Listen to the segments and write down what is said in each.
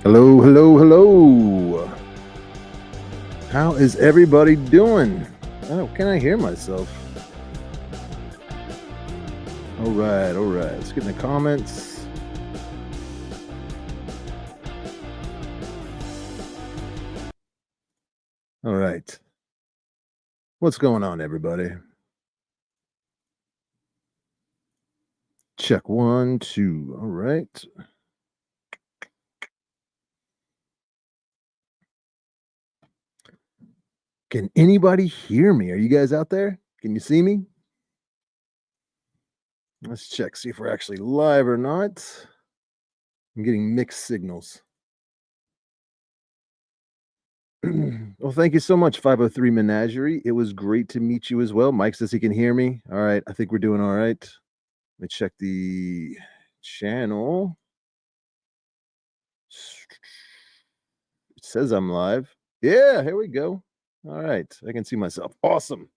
Hello, hello, hello. How is everybody doing? Oh, can I hear myself? All right. Let's get in the comments. All right. What's going on, everybody? Check 1, 2. All right. Can anybody hear me? Are you guys out there? Can you see me? Let's check, see if we're actually live or not. I'm getting mixed signals. Well, thank you so much, 503 Menagerie. It was great to meet you as well. Mike says he can hear me. All right. I think we're doing all right. Let me check the channel. It says I'm live. Yeah, here we go. All right. I can see myself. Awesome.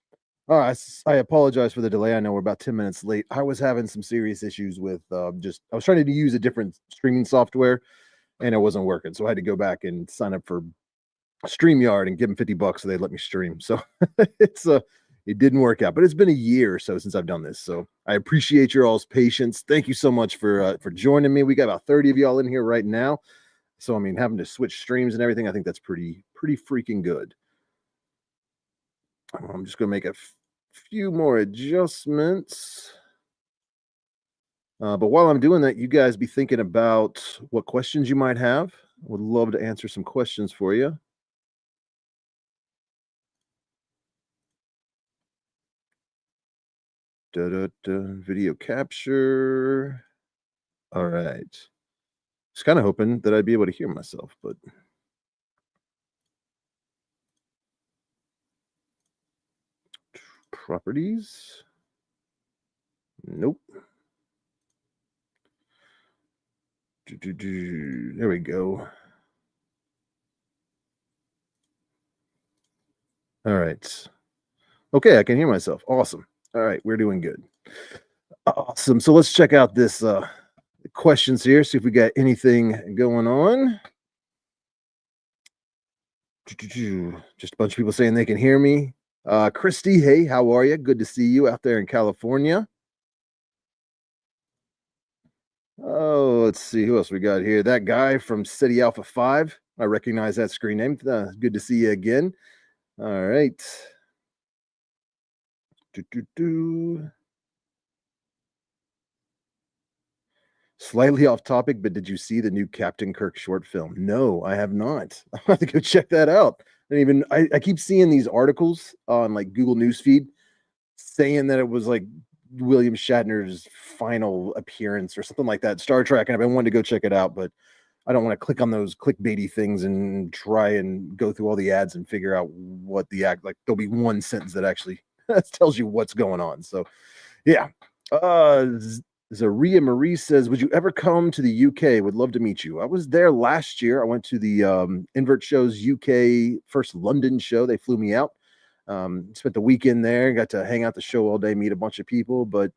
All right. I apologize for the delay. I know we're about 10 minutes late. I was having some serious issues with I was trying to use a different streaming software and it wasn't working. So I had to go back and sign up for StreamYard and give them $50 so they'd let me stream. So it didn't work out, but it's been a year or so since I've done this. So I appreciate your all's patience. Thank you so much for joining me. We got about 30 of y'all in here right now. So I mean, having to switch streams and everything, I think that's pretty freaking good. I'm just gonna make a few more adjustments. But while I'm doing that, you guys be thinking about what questions you might have. I would love to answer some questions for you. Video capture. All right. Just kind of hoping that I'd be able to hear myself, but properties. Nope. There we go. All right. Okay, I can hear myself. Awesome. All right, we're doing good. Awesome. So let's check out this questions here, see if we got anything going on. Just a bunch of people saying they can hear me. Christy, hey, how are you? Good to see you out there in California. Oh, let's see who else we got here. That guy from City Alpha 5. I recognize that screen name. Good to see you again. All right. Slightly off topic, but did you see the new Captain Kirk short film? No, I have not. I have to go check that out. I keep seeing these articles on like Google Newsfeed saying that it was like William Shatner's final appearance or something like that, Star Trek, and I've been wanting to go check it out, but I don't want to click on those clickbaity things and try and go through all the ads and figure out what the act like. There'll be one sentence that actually tells you what's going on. So, yeah. Zaria Marie says, "Would you ever come to the UK? Would love to meet you." I was there last year. I went to the Invert Show's UK first London show. They flew me out. Spent the weekend there. Got to hang out the show all day, meet a bunch of people. But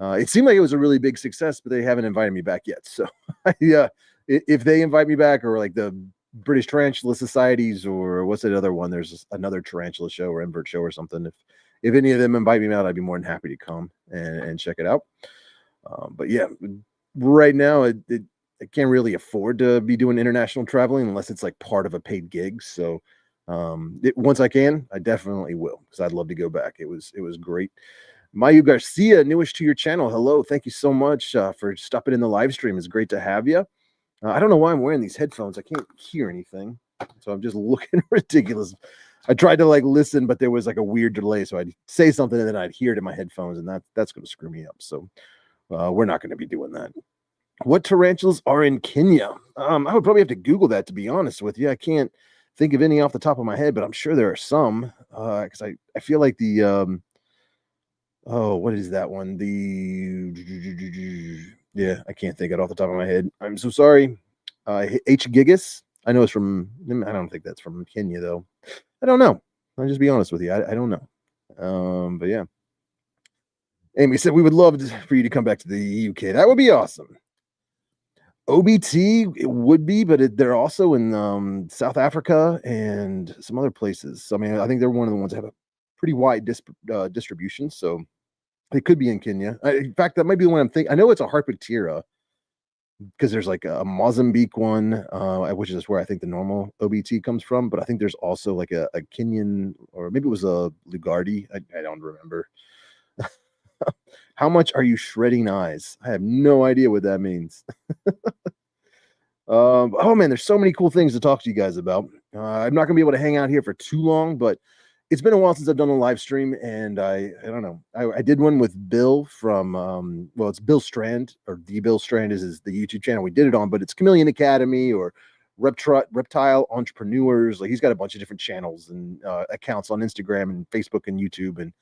it seemed like it was a really big success. But they haven't invited me back yet. So, if they invite me back, or like the British Tarantula Societies, or what's that other one? There's another tarantula show or invert show or something. If any of them invite me out, I'd be more than happy to come and check it out. But yeah, right now I can't really afford to be doing international traveling unless it's like part of a paid gig. So once I can, I definitely will, because I'd love to go back. It was great. Mayu Garcia, newish to your channel. Hello, thank you so much for stopping in the live stream. It's great to have you. I don't know why I'm wearing these headphones. I can't hear anything, so I'm just looking ridiculous. I tried to like listen, but there was like a weird delay, so I'd say something and then I'd hear it in my headphones, and that's going to screw me up. So we're not going to be doing that. What tarantulas are in Kenya? I would probably have to Google that, to be honest with you. I can't think of any off the top of my head, but I'm sure there are some, because I feel like the what is that one? Yeah, I can't think it off the top of my head. I'm so sorry. H. gigas. I know it's from. I don't think that's from Kenya though. I don't know. I'll just be honest with you. I don't know. But yeah. Amy said we would love for you to come back to the UK. That would be awesome. OBT, it would be, but they're also in South Africa and some other places. So, I mean, I think they're one of the ones that have a pretty wide distribution. So it could be in Kenya. In fact, that might be the one I'm thinking. I know it's a Harpentera because there's like a Mozambique one, which is where I think the normal OBT comes from. But I think there's also like a Kenyan, or maybe it was a Lugardi. I don't remember. How much are you shredding eyes? I have no idea what that means. Oh man, there's so many cool things to talk to you guys about. I'm not gonna be able to hang out here for too long, but it's been a while since I've done a live stream, and I don't know. I did one with Bill from well, it's Bill Strand, or the Bill Strand is the YouTube channel we did it on, but it's Chameleon Academy or Reptile Entrepreneurs. Like, he's got a bunch of different channels and accounts on Instagram and Facebook and YouTube, and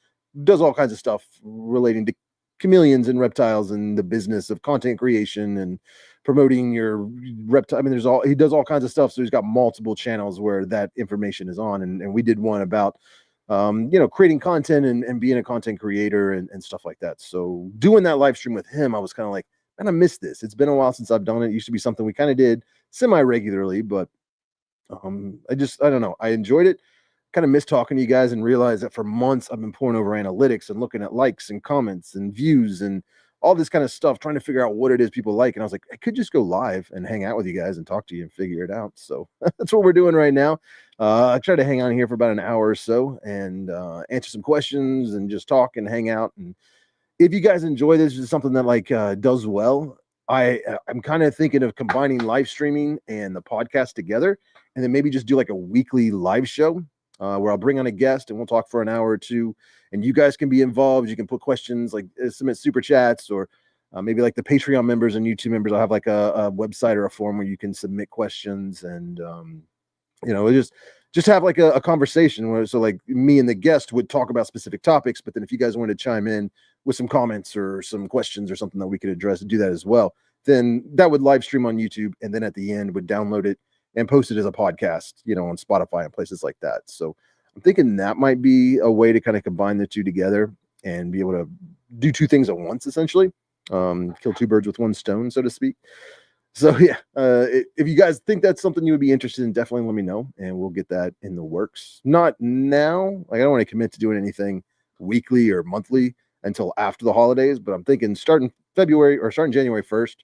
does all kinds of stuff relating to chameleons and reptiles and the business of content creation and promoting your reptile. I mean, he does all kinds of stuff. So he's got multiple channels where that information is on. And we did one about, creating content and being a content creator and stuff like that. So doing that live stream with him, I was kind of like, man, I missed this. It's been a while since I've done it. It used to be something we kind of did semi-regularly, but I don't know. I enjoyed it. Kind of miss talking to you guys, and realize that for months I've been pouring over analytics and looking at likes and comments and views and all this kind of stuff, trying to figure out what it is people like. And I was like, I could just go live and hang out with you guys and talk to you and figure it out. So that's what we're doing right now. I try to hang on here for about an hour or so and answer some questions and just talk and hang out. And if you guys enjoy this, is something that does well. I'm kind of thinking of combining live streaming and the podcast together, and then maybe just do like a weekly live show where I'll bring on a guest and we'll talk for an hour or two, and you guys can be involved. You can put questions, like submit super chats, or maybe like the Patreon members and YouTube members. I'll have like a website or a form where you can submit questions, and just have like a conversation where, so like me and the guest would talk about specific topics, but then if you guys wanted to chime in with some comments or some questions or something that we could address, do that as well, then that would live stream on YouTube, and then at the end would download it and post it as a podcast, on Spotify and places like that. So I'm thinking that might be a way to kind of combine the two together and be able to do two things at once, essentially. Kill two birds with one stone, so to speak. So yeah, if you guys think that's something you would be interested in, definitely let me know, and we'll get that in the works. Not now, like I don't want to commit to doing anything weekly or monthly until after the holidays, but I'm thinking starting January 1st,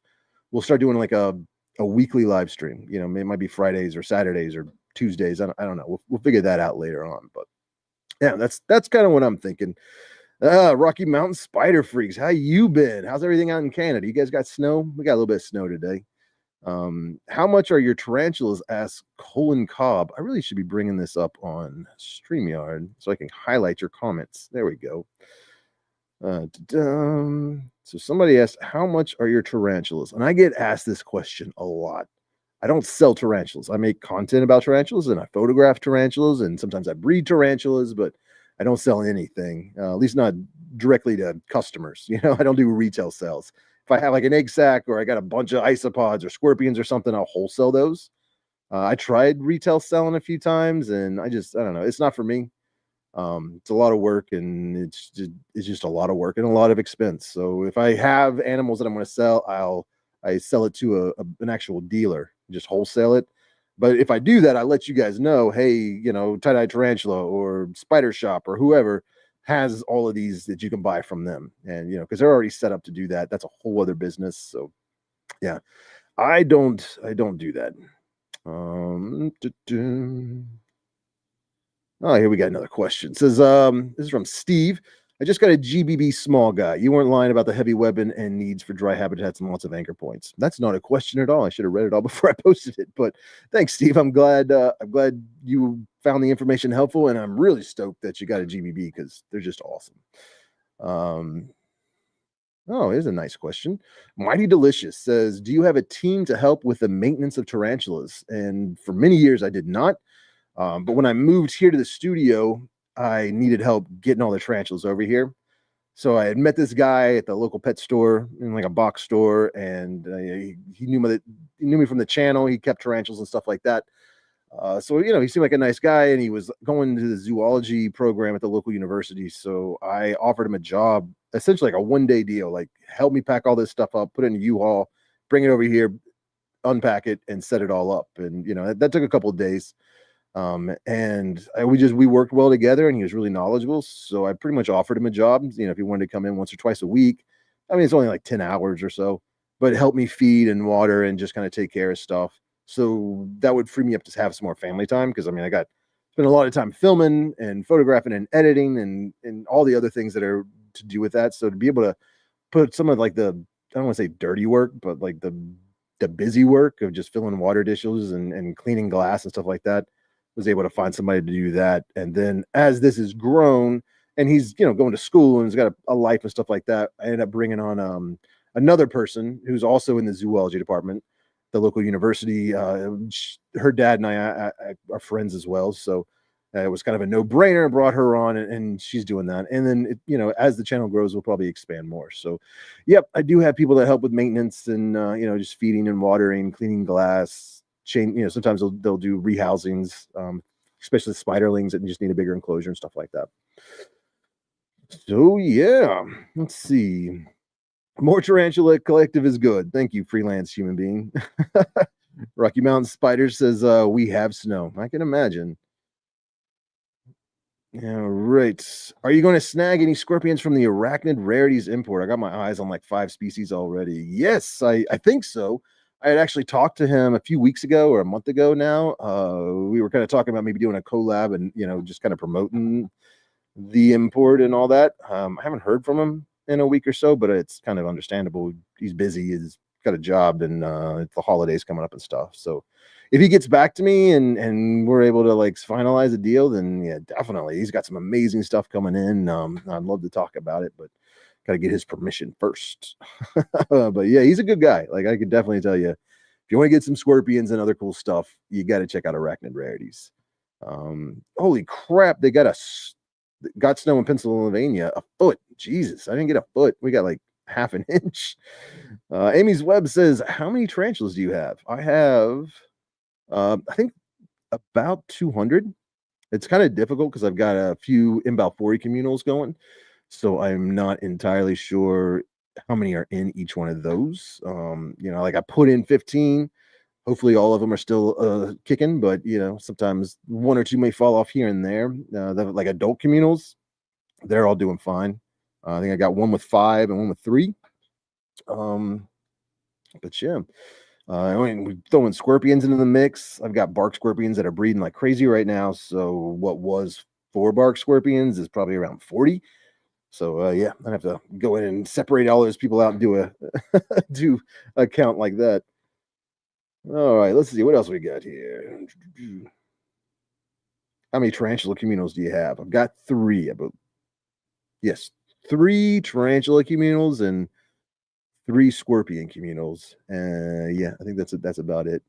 we'll start doing like a weekly live stream. It might be Fridays or Saturdays or Tuesdays. I don't know. We'll figure that out later on. But yeah, that's kind of what I'm thinking. Rocky Mountain Spider Freaks, how you been? How's everything out in Canada? You guys got snow? We got a little bit of snow today. How much are your tarantulas? Asks Colin Cobb. I really should be bringing this up on StreamYard so I can highlight your comments. There we go. So somebody asked, how much are your tarantulas? And I get asked this question a lot. I don't sell tarantulas. I make content about tarantulas, and I photograph tarantulas, and sometimes I breed tarantulas, but I don't sell anything, at least not directly to customers. I don't do retail sales. If I have like an egg sac, or I got a bunch of isopods or scorpions or something, I'll wholesale those. I tried retail selling a few times, and I don't know. It's not for me. It's a lot of work, and it's just a lot of work and a lot of expense. So if I have animals that I'm going to sell, I sell it to an actual dealer, just wholesale it. But if I do that, I let you guys know, hey, tie-dye tarantula or spider shop or whoever has all of these that you can buy from them. And, because they're already set up to do that. That's a whole other business. So yeah, I don't do that. Oh, here we got another question. It says, this is from Steve. I just got a GBB small guy. You weren't lying about the heavy weapon and needs for dry habitats and lots of anchor points. That's not a question at all. I should have read it all before I posted it. But thanks, Steve. I'm glad you found the information helpful, and I'm really stoked that you got a GBB because they're just awesome. Oh, here's a nice question. Mighty Delicious says, do you have a team to help with the maintenance of tarantulas? And for many years, I did not. But when I moved here to the studio, I needed help getting all the tarantulas over here. So I had met this guy at the local pet store, in like a box store, and he knew me from the channel. He kept tarantulas and stuff like that. So he seemed like a nice guy, and he was going to the zoology program at the local university. So I offered him a job, essentially like a one-day deal, like help me pack all this stuff up, put it in a U-Haul, bring it over here. unpack it and set it all up. And that took a couple of days. And we worked well together, and he was really knowledgeable. So I pretty much offered him a job, if he wanted to come in once or twice a week. I mean, it's only like 10 hours or so, but help me feed and water and just kind of take care of stuff. So that would free me up to have some more family time. Cause I mean, I spent a lot of time filming and photographing and editing and all the other things that are to do with that. So to be able to put some of like I don't want to say dirty work, but like the busy work of just filling water dishes and cleaning glass and stuff like that, was able to find somebody to do that. And then as this is grown and he's, going to school and he's got a life and stuff like that, I ended up bringing on another person who's also in the zoology department, the local university. Her dad and I are friends as well. So it was kind of a no-brainer. Brought her on, and she's doing that. And then, as the channel grows, we'll probably expand more. So, yep, I do have people that help with maintenance and, just feeding and watering, cleaning glass. Sometimes they'll do rehousings, especially spiderlings that just need a bigger enclosure and stuff like that. So yeah, let's see. More Tarantula Collective is good. Thank you, freelance human being. Rocky Mountain Spider says we have snow. I can imagine. Yeah, right. Are you going to snag any scorpions from the Arachnid Rarities import? I got my eyes on like 5 species already. Yes, I think so. I had actually talked to him a few weeks ago or a month ago now. We were kind of talking about maybe doing a collab and, just kind of promoting the import and all that. I haven't heard from him in a week or so, but it's kind of understandable. He's busy. He's got a job, and it's the holidays coming up and stuff. So if he gets back to me and we're able to like finalize a deal, then yeah, definitely. He's got some amazing stuff coming in. I'd love to talk about it, but got to get his permission first. But yeah, he's a good guy. Like I could definitely tell you, if you want to get some scorpions and other cool stuff, you got to check out Arachnid Rarities. Holy crap, they got snow in Pennsylvania, a foot. Jesus, I didn't get a foot. We got like half an inch. Amy's Web says, how many tarantulas do you have? I have I think about 200. It's kind of difficult because I've got a few Imbalfori communals going. So I'm not entirely sure how many are in each one of those. Like I put in 15. Hopefully all of them are still kicking, but sometimes one or two may fall off here and there. Like adult communals, they're all doing fine. I think I got one with 5 and one with 3. But yeah. We're throwing scorpions into the mix. I've got bark scorpions that are breeding like crazy right now. So what was 4 bark scorpions is probably around 40. So yeah, I have to go in and separate all those people out and do a count like that. All right, let's see what else we got here. How many tarantula communals do you have? I've got 3. Yes, 3 tarantula communals and 3 scorpion communals. Yeah, I think that's about it.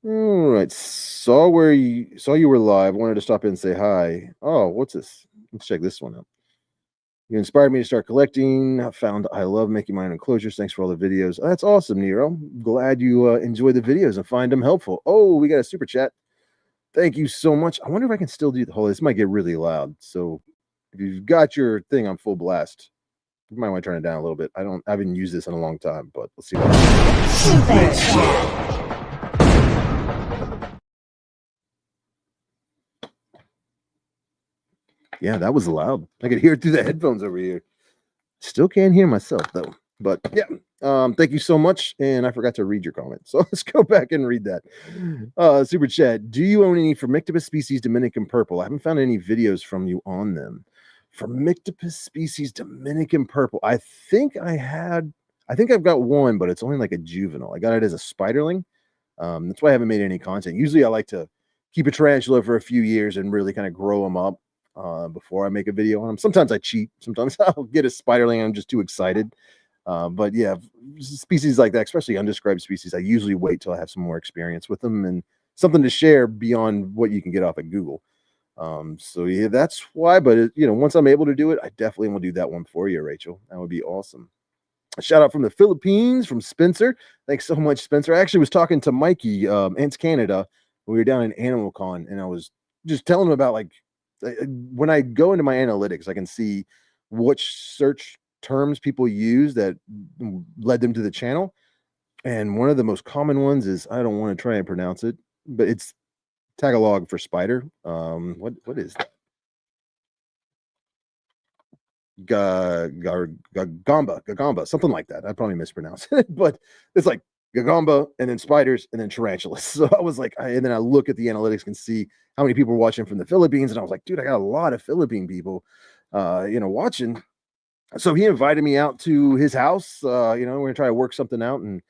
All right, saw you were live. Wanted to stop in and say hi. Oh, what's this? Let's check this one out. You inspired me to start collecting. I love making my own enclosures. Thanks for all the videos. That's awesome, Nero. Glad you enjoy the videos and find them helpful. Oh, we got a super chat. Thank you so much. I wonder if I can still do the whole. This might get really loud. So if you've got your thing on full blast, you might want to turn it down a little bit. I haven't used this in a long time, but let's see what happens. Yeah, that was loud. I could hear it through the headphones over here. Still can't hear myself though. But yeah, thank you so much. And I forgot to read your comment, so let's go back and read that. Super chat. Do you own any Formictopus species Dominican purple? I haven't found any videos from you on them. Formictopus species Dominican purple. I think I've got one, but it's only like a juvenile. I got it as a spiderling. That's why I haven't made any content. Usually I like to keep a tarantula for a few years and really kind of grow them up before I make a video on them. Sometimes I cheat. Sometimes I'll get a spiderling and I'm just too excited. But yeah, species like that, especially undescribed species, I usually wait till I have some more experience with them and something to share beyond what you can get off at Google. So yeah, that's why. But once I'm able to do it, I definitely will do that one for you, Rachel. That would be awesome. A shout out from the Philippines, from Spencer. Thanks so much, Spencer. I actually was talking to Mikey, Ants Canada. We were down in Animal Con, and I was just telling him about when I go into my analytics, I can see which search terms people use that led them to the channel. And one of the most common ones is, I don't want to try and pronounce it, but it's Tagalog for spider. What is that? Gagamba, something like that. I probably mispronounced it, but it's like Gagamba and then spiders and then tarantulas. So I was like, and then I look at the analytics and see how many people are watching from the Philippines, and I was like, dude, I got a lot of Philippine people, watching. So he invited me out to his house. We're gonna try to work something out and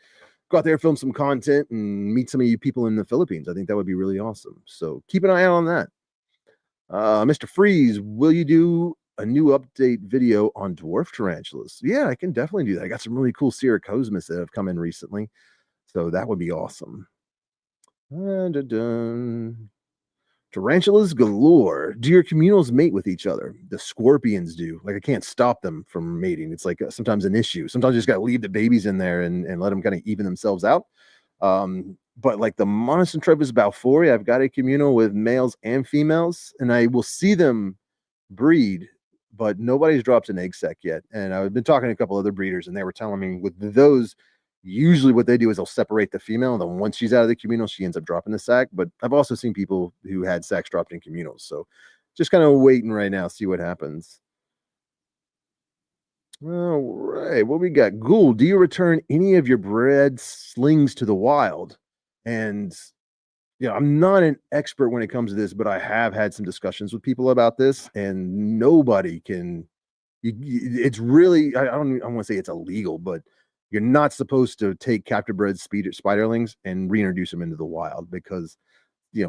go out there, film some content, and meet some of you people in the Philippines. I think that would be really awesome. So keep an eye out on that. Mr. Freeze, will you do a new update video on dwarf tarantulas? Yeah, I can definitely do that. I got some really cool Syracosmus that have come in recently, so that would be awesome. Tarantulas galore. Do your communals mate with each other? The scorpions do. Like, I can't stop them from mating. It's like sometimes an issue. Sometimes you just got to leave the babies in there and let them kind of even themselves out. But like the Monocentrepus balfouri, I've got a communal with males and females, and I will see them breed, but nobody's dropped an egg sac yet. And I've been talking to a couple other breeders, and they were telling me with those, usually what they do is they'll separate the female, and then once she's out of the communal, she ends up dropping the sac. But I've also seen people who had sacs dropped in communals. So just kind of waiting right now, see what happens. All right, what we got? Ghoul, do you return any of your bred slings to the wild? And I'm not an expert when it comes to this, but I have had some discussions with people about this, and nobody can. It's really, I want to say it's illegal, but you're not supposed to take captive bred spiderlings and reintroduce them into the wild, because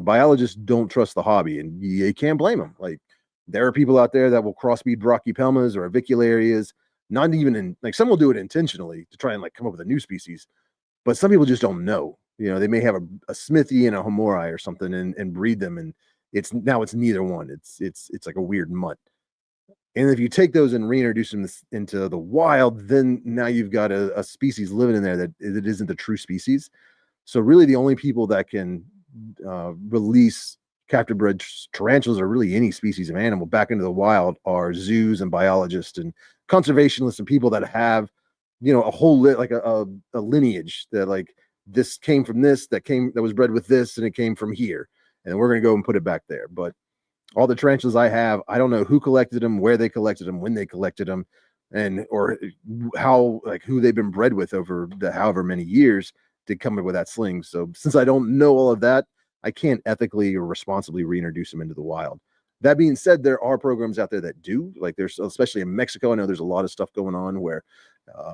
biologists don't trust the hobby, and you can't blame them. Like, there are people out there that will crossbreed brachypelmas or avicularias, not even in, like, some will do it intentionally to try and like come up with a new species, but some people just don't know. They may have a Smithy and a Homori or something and breed them, and it's neither one. It's like a weird mutt. And if you take those and reintroduce them into the wild, then now you've got a species living in there that isn't the true species. So really, the only people that can release captive bred tarantulas, or really any species of animal, back into the wild are zoos and biologists and conservationists and people that have, a whole like a lineage that, like, this came from this, that was bred with this, and it came from here, and we're going to go and put it back there. But all the tarantulas I have, I don't know who collected them, where they collected them, when they collected them, or how, like, who they've been bred with over the however many years to come up with that sling. So since I don't know all of that, I can't ethically or responsibly reintroduce them into the wild. That being said, there are programs out there that do. Like, there's, especially in Mexico, I know there's a lot of stuff going on where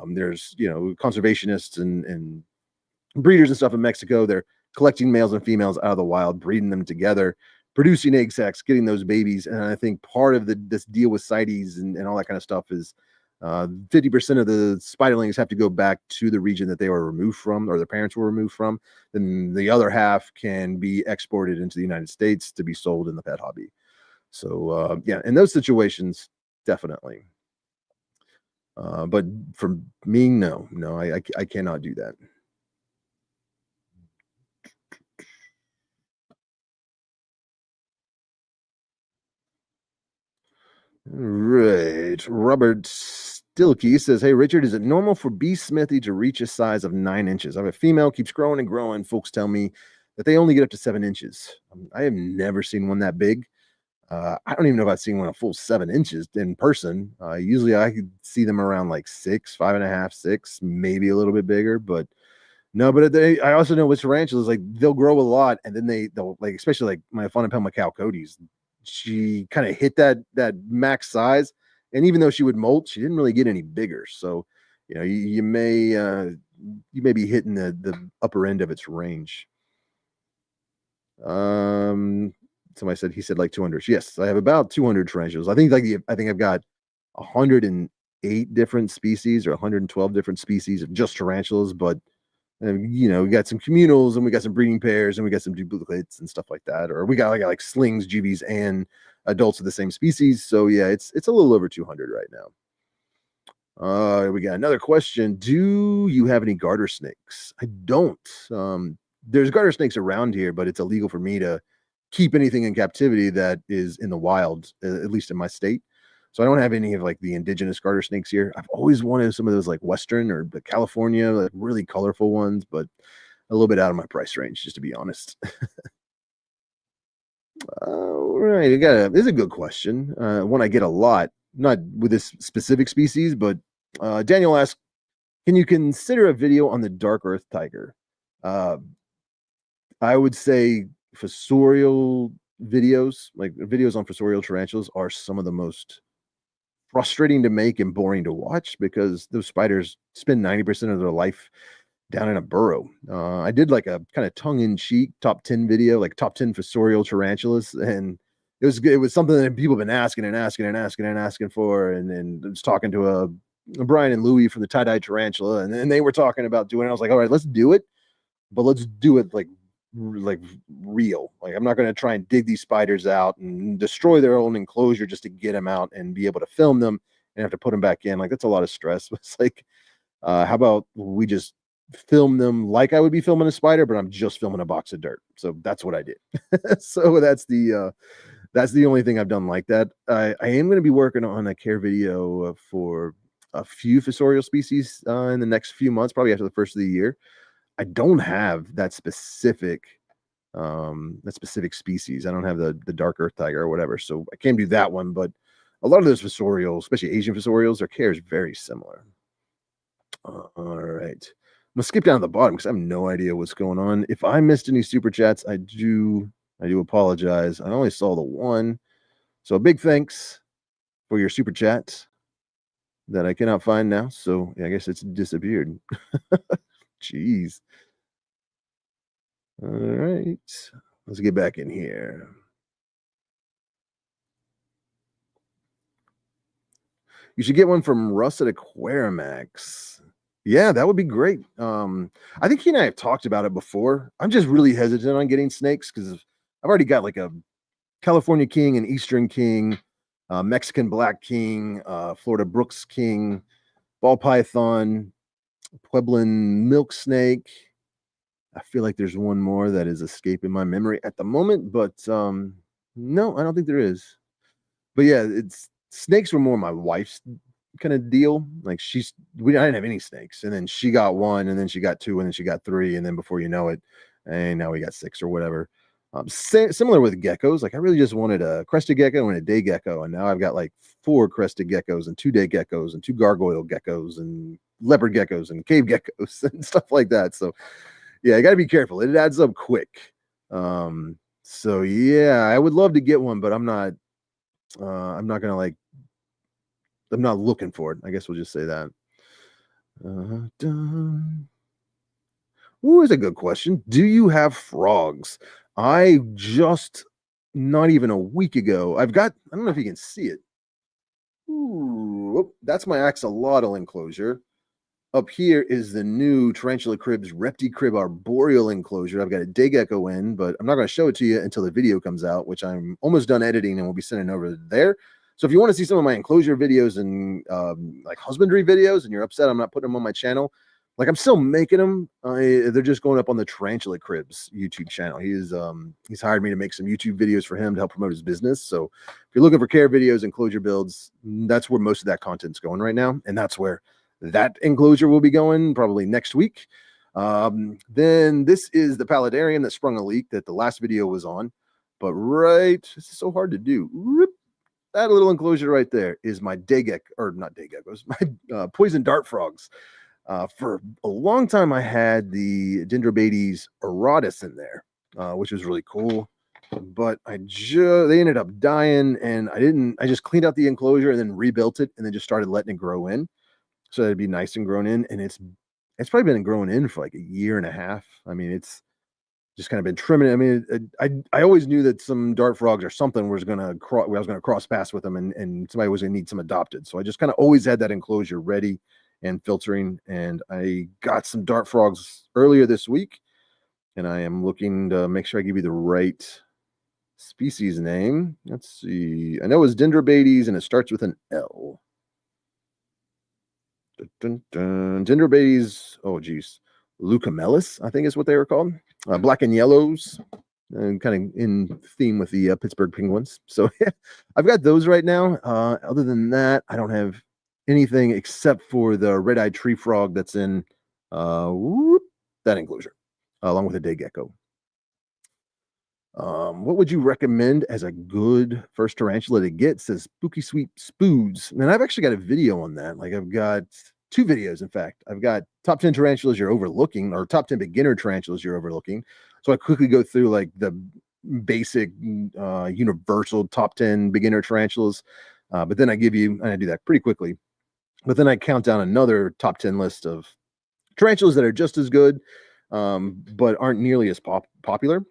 there's conservationists and breeders and stuff in Mexico. They're collecting males and females out of the wild, breeding them together, producing egg sacs, getting those babies. And I think part of this deal with CITES and all that kind of stuff is 50% of the spiderlings have to go back to the region that they were removed from, or their parents were removed from. Then the other half can be exported into the United States to be sold in the pet hobby. So in those situations, definitely. But for me, no, I cannot do that. Right. Robert Stilkey says, "Hey, Richard, is it normal for bee smithy to reach a size of 9 inches? I have a female, keeps growing and growing. Folks tell me that they only get up to 7 inches. I have never seen one that big. I don't even know if I've seen one a full 7 inches in person. Usually I could see them around like 6, 5.5, 6, maybe a little bit bigger, but no, but I also know with tarantulas, like, they'll grow a lot, and then they'll like, especially like my Phonopelma cowcodes, she kind of hit that max size, and even though she would molt, she didn't really get any bigger. So you may be hitting the upper end of its range. He said like 200. Yes, I have about 200 tarantulas. I think I've got 108 different species or 112 different species of just tarantulas, but we got some communals, and we got some breeding pairs, and we got some duplicates and stuff like that. Or we got like slings, juvies, and adults of the same species. So yeah, it's a little over 200 right now. We got another question. Do you have any garter snakes? I don't. There's garter snakes around here, but it's illegal for me to keep anything in captivity that is in the wild, at least in my state. So I don't have any of like the indigenous garter snakes here. I've always wanted some of those like Western or the California, like really colorful ones, but a little bit out of my price range, just to be honest. All right, this is a good question. One I get a lot, not with this specific species, but Daniel asked, can you consider a video on the dark earth tiger? Uh, I would say fossorial videos, like videos on fossorial tarantulas, are some of the most frustrating to make and boring to watch because those spiders spend 90% of their life down in a burrow. I did like a kind of tongue-in-cheek top 10 video, like top 10 fossorial tarantulas, and it was something that people have been asking for, and then I was talking to a Brian and Louie from the tie-dye tarantula, and then they were talking about doing it. I was like, all right, let's do it, but let's do it like real. Like I'm not going to try and dig these spiders out and destroy their own enclosure just to get them out and be able to film them and have to put them back in. Like that's a lot of stress. It's like, how about we just film them like I would be filming a spider, but I'm just filming a box of dirt. So that's what I did. So that's the only thing I've done like that. I am going to be working on a care video for a few fossorial species in the next few months, probably after the first of the year. I don't have that specific species. I don't have the dark earth tiger or whatever, so I can't do that one. But a lot of those fossorials, especially Asian fossorials, their care is very similar. All right, I'm gonna skip down to the bottom because I have no idea what's going on. If I missed any super chats, I do apologize. I only saw the one, so a big thanks for your super chat that I cannot find now. So yeah, I guess it's disappeared. Jeez. All right, let's get back in here. You should get one from Russ at Aquarimax. Yeah, that would be great. I think he and I have talked about it before. I'm just really hesitant on getting snakes because I've already got like a California king, an Eastern king, Mexican black king, Florida Brooks king, ball python, Pueblan milk snake. I feel like there's one more that is escaping my memory at the moment, but no, I don't think there is. But yeah, it's snakes were more my wife's kind of deal. Like I didn't have any snakes, and then she got one, and then she got two, and then she got three, and then before you know it, and now we got six or whatever. Similar with geckos, like I really just wanted a crested gecko and a day gecko, and now I've got like 4 crested geckos and 2 day geckos and 2 gargoyle geckos and leopard geckos and cave geckos and stuff like that. So yeah, you got to be careful. It adds up quick. So yeah, I would love to get one, but I'm not gonna like. I'm not looking for it. I guess we'll just say that. Ooh, is a good question. Do you have frogs? I just not even a week ago. I don't know if you can see it. Ooh, that's my axolotl enclosure. Up here is the new Tarantula Cribs Reptile Crib Arboreal enclosure. I've got a day gecko in, but I'm not going to show it to you until the video comes out, which I'm almost done editing and we'll be sending over there. So if you want to see some of my enclosure videos and like husbandry videos and you're upset I'm not putting them on my channel, like I'm still making them. They're just going up on the Tarantula Cribs YouTube channel. He's hired me to make some YouTube videos for him to help promote his business. So if you're looking for care videos, enclosure builds, that's where most of that content's going right now. And that's where that enclosure will be going probably next week. Then this is the paludarium that sprung a leak that the last video was on. But this is so hard to do. That little enclosure right there is my day gecko, or not day geckos, my poison dart frogs. For a long time, I had the Dendrobates auratus in there, which was really cool. But they ended up dying, and I just cleaned out the enclosure and then rebuilt it, and then just started letting it grow in, so that'd be nice and grown in. And it's probably been growing in for like a year and a half. I mean, it's just kind of been trimming it. I mean, I always knew that some dart frogs or something was I was gonna cross paths with them, and somebody was gonna need some adopted. So I just kind of always had that enclosure ready and filtering. And I got some dart frogs earlier this week, and I am looking to make sure I give you the right species name. Let's see. I know it's Dendrobates, and it starts with an L. Dendrobates. Oh, geez. Leucomelis, I think is what they were called. Black and yellows. and kind of in theme with the Pittsburgh Penguins. So I've got those right now. Other than that, I don't have anything except for the red-eyed tree frog that's in that enclosure, along with a day gecko. What would you recommend as a good first tarantula to get? Says Spooky Sweet Spoods. And I've actually got a video on that. Like I've got two videos, in fact. I've got top 10 tarantulas you're overlooking, or top 10 beginner tarantulas you're overlooking. So I quickly go through like the basic universal top 10 beginner tarantulas. But then I give you, and I do that pretty quickly. But then I count down another top 10 list of tarantulas that are just as good, but aren't nearly as popular.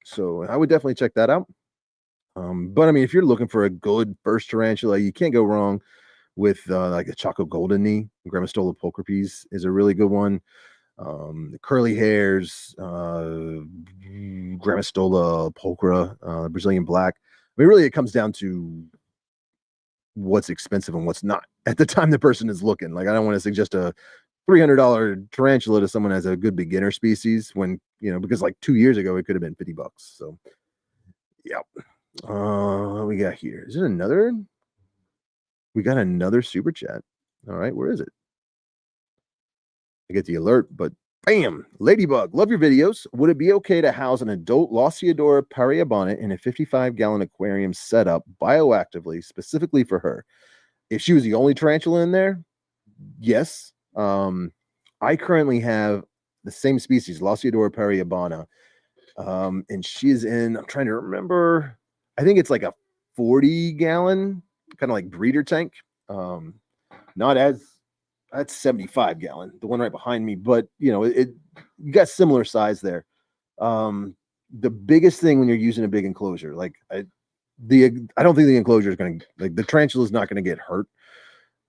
So I would definitely check that out. But I mean, if you're looking for a good first tarantula, you can't go wrong with like a Chaco Golden Knee. Grammostola pulchripes is a really good one. The curly hairs, Grammostola pulchra, Brazilian black. I mean, really, it comes down to what's expensive and what's not at the time the person is looking. Like, I don't want to suggest a $300 tarantula to someone as a good beginner species when, because like 2 years ago, it could have been $50. So, yeah. What we got here? Is it another? We got another super chat. All right, where is it? I get the alert, but bam! Ladybug, love your videos. Would it be okay to house an adult Losiodora pariabonnet in a 55-gallon aquarium setup bioactively, specifically for her? If she was the only tarantula in there, yes. I currently have the same species, Losiodora pariabana, and she is in, I'm trying to remember, I think it's like a 40-gallon, kind of like breeder tank. Not as, that's 75-gallon, the one right behind me, but you got similar size there. The biggest thing when you're using a big enclosure, like I don't think the enclosure is going to, like, the tarantula is not going to get hurt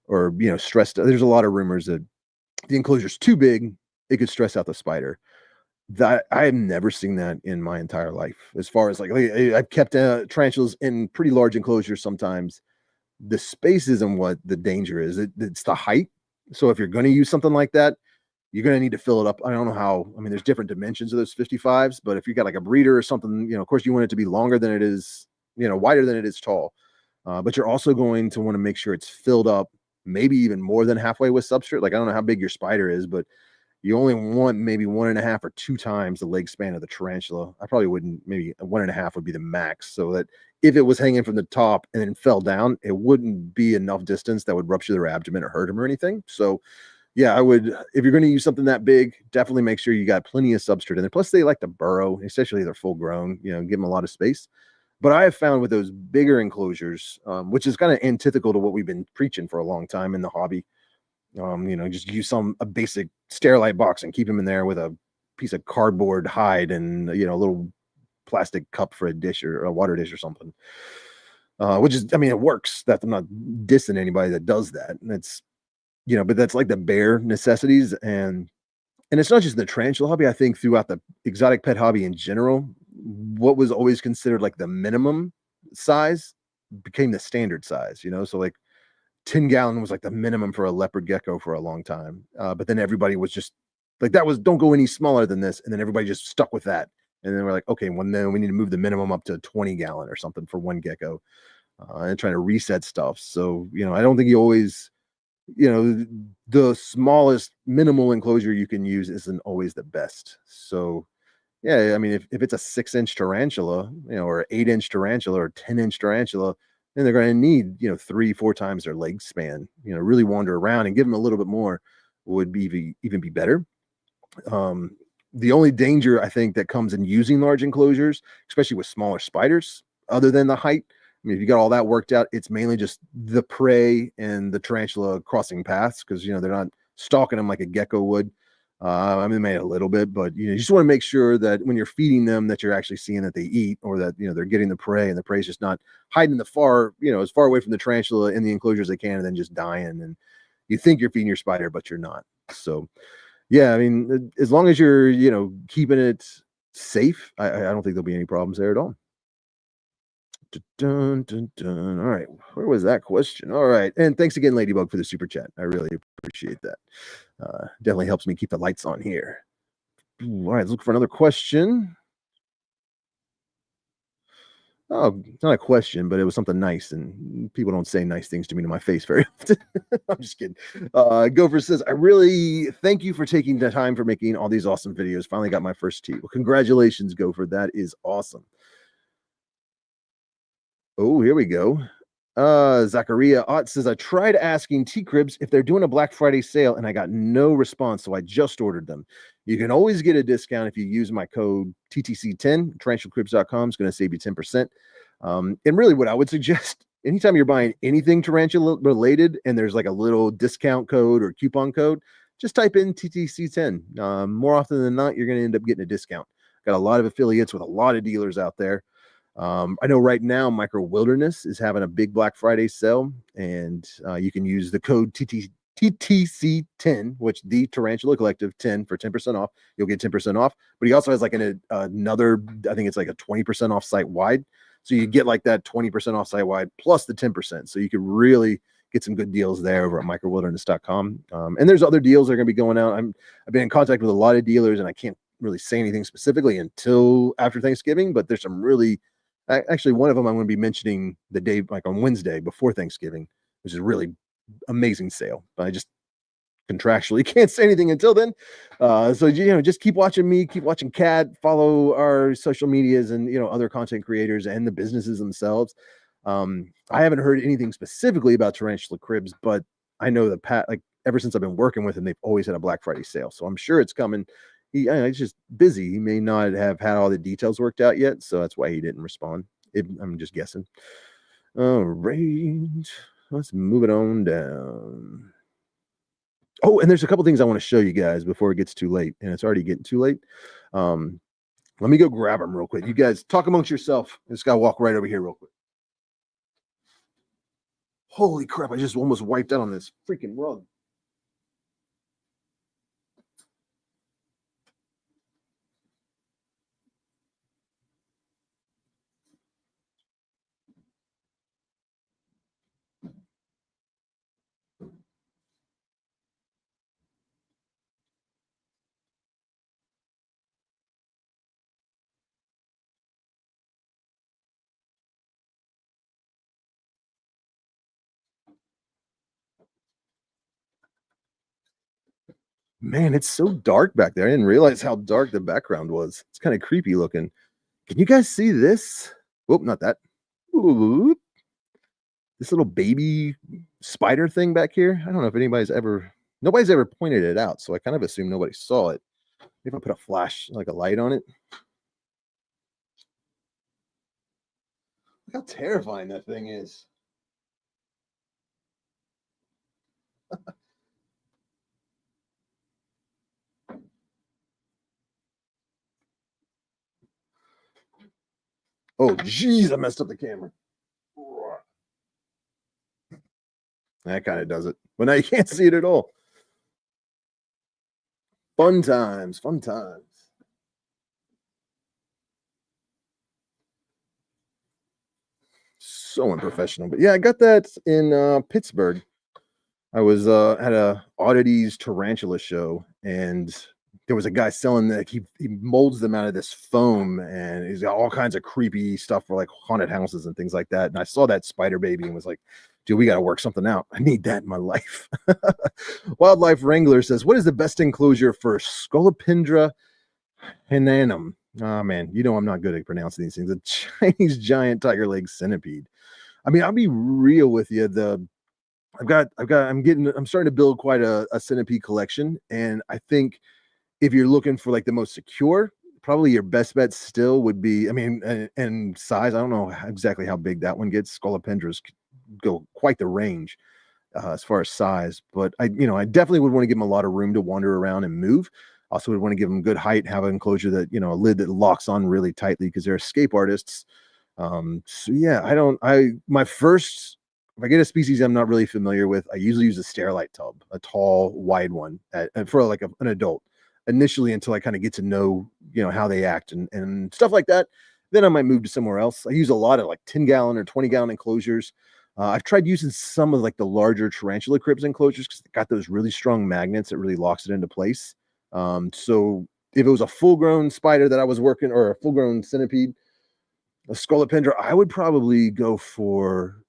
or stressed. There's a lot of rumors that the enclosure is too big, it could stress out the spider. That I have never seen that in my entire life. As far as like I've kept tarantulas in pretty large enclosures sometimes. The space isn't what the danger is. It's the height. So if you're going to use something like that, you're going to need to fill it up. I don't know how. I mean, there's different dimensions of those 55s, but if you got like a breeder or something, of course you want it to be longer than it is, wider than it is tall. But you're also going to want to make sure it's filled up, maybe even more than halfway with substrate. Like, I don't know how big your spider is, but you only want maybe 1.5 or 2 times the leg span of the tarantula. I probably wouldn't, maybe 1.5 would be the max, so that if it was hanging from the top and then fell down, it wouldn't be enough distance that would rupture their abdomen or hurt them or anything. So yeah, I would, if you're going to use something that big, definitely make sure you got plenty of substrate in there. Plus they like to burrow, especially if they're full grown, give them a lot of space. But I have found with those bigger enclosures, which is kind of antithetical to what we've been preaching for a long time in the hobby, just use a basic Sterilite box and keep them in there with a piece of cardboard hide and, a little plastic cup for a dish or a water dish or something. Which is, I mean, it works. That I'm not dissing anybody that does that. And it's, but that's like the bare necessities. And it's not just the tarantula hobby. I think throughout the exotic pet hobby in general, what was always considered like the minimum size became the standard size, so like 10-gallon was like the minimum for a leopard gecko for a long time. But then everybody was just like, don't go any smaller than this. And then everybody just stuck with that. And then we're like, okay, well, then we need to move the minimum up to 20-gallon or something for one gecko, and trying to reset stuff. So, I don't think you always, the smallest minimal enclosure you can use isn't always the best. So, yeah, I mean, if it's a 6-inch tarantula, or an 8-inch tarantula or 10-inch tarantula, then they're going to need, 3-4 times their leg span, really wander around, and give them a little bit more would be even be better. The only danger I think that comes in using large enclosures, especially with smaller spiders, other than the height, I mean, if you got all that worked out, it's mainly just the prey and the tarantula crossing paths, because they're not stalking them like a gecko would. I mean, maybe a little bit, but you just want to make sure that when you're feeding them, that you're actually seeing that they eat, or that they're getting the prey, and the prey is just not hiding as far away from the tarantula in the enclosure as they can, and then just dying. And you think you're feeding your spider, but you're not. So yeah, I mean, as long as you're keeping it safe, I don't think there'll be any problems there at all. Dun, dun, dun. All right, where was that question? All right, and thanks again, Ladybug, for the super chat. I really appreciate that. Definitely helps me keep the lights on here. All right, let's look for another question. Oh, it's not a question, but it was something nice, and people don't say nice things to me to my face very often. I'm just kidding. Gopher says, I really thank you for taking the time for making all these awesome videos. Finally got my first tea. Well, congratulations, Gopher. That is awesome. Oh, here we go. Zachariah Ott says, I tried asking T Cribs if they're doing a Black Friday sale and I got no response, so I just ordered them. You can always get a discount if you use my code TTC10. TarantulaCribs.com is going to save you 10%. And really, what I would suggest anytime you're buying anything tarantula related and there's like a little discount code or coupon code, just type in TTC10. More often than not, you're going to end up getting a discount. Got a lot of affiliates with a lot of dealers out there. I know right now Micro Wilderness is having a big Black Friday sale, and you can use the code TTC10, which the Tarantula Collective 10 for 10% off. You'll get 10% off, but he also has like another, I think it's like a 20% off site wide. So you get like that 20% off site wide plus the 10%. So you could really get some good deals there over at microwilderness.com. And there's other deals that are going to be going out. I've been in contact with a lot of dealers, and I can't really say anything specifically until after Thanksgiving, but there's some really, actually, one of them I'm going to be mentioning the day, like on Wednesday before Thanksgiving, which is a really amazing sale. But I just contractually can't say anything until then. So just keep watching me, keep watching Cat, follow our social medias and other content creators and the businesses themselves. I haven't heard anything specifically about Tarantula Cribs, but I know that like ever since I've been working with him, they've always had a Black Friday sale. So I'm sure it's coming. He's just busy. He may not have had all the details worked out yet, so that's why he didn't respond. I'm just guessing. All right, let's move it on down. Oh, and there's a couple things I want to show you guys before it gets too late, and it's already getting too late. Let me go grab them real quick. You guys talk amongst yourself. I just gotta walk right over here real quick. Holy crap! I just almost wiped out on this freaking rug. Man, it's so dark back there. I didn't realize how dark the background was. It's kind of creepy looking. Can you guys see this? Oh, not that. Ooh, this little baby spider thing back here. I don't know if nobody's ever pointed it out, so I kind of assume nobody saw it. Maybe I put a flash, like a light on it. Look how terrifying that thing is. Oh, geez, I messed up the camera. That kind of does it. But now you can't see it at all. Fun times, fun times. So unprofessional. But yeah, I got that in Pittsburgh. I was at a Oddities Tarantula show, and there was a guy selling that he molds them out of this foam, and he's got all kinds of creepy stuff for like haunted houses and things like that. And I saw that spider baby and was like, dude, we got to work something out. I need that in my life. Wildlife Wrangler says, what is the best enclosure for Scolopendra hinanum? Oh man, I'm not good at pronouncing these things. A Chinese giant tiger leg centipede. I mean, I'll be real with you. I'm starting to build quite a centipede collection. And I think if you're looking for like the most secure, probably your best bet still would be, I mean, and size, I don't know exactly how big that one gets. Scolopendras go quite the range as far as size, but I definitely would want to give them a lot of room to wander around and move. Also would want to give them good height, have an enclosure that, a lid that locks on really tightly because they're escape artists. So yeah, if I get a species I'm not really familiar with, I usually use a Sterilite tub, a tall, wide one for like an adult initially until I kind of get to know, how they act and stuff like that. Then I might move to somewhere else. I use a lot of like 10-gallon or 20-gallon enclosures. I've tried using some of like the larger Tarantula Cribs enclosures because they got those really strong magnets that really locks it into place. So if it was a full-grown spider that I was working or a full-grown centipede, A scolopendra, I would probably go for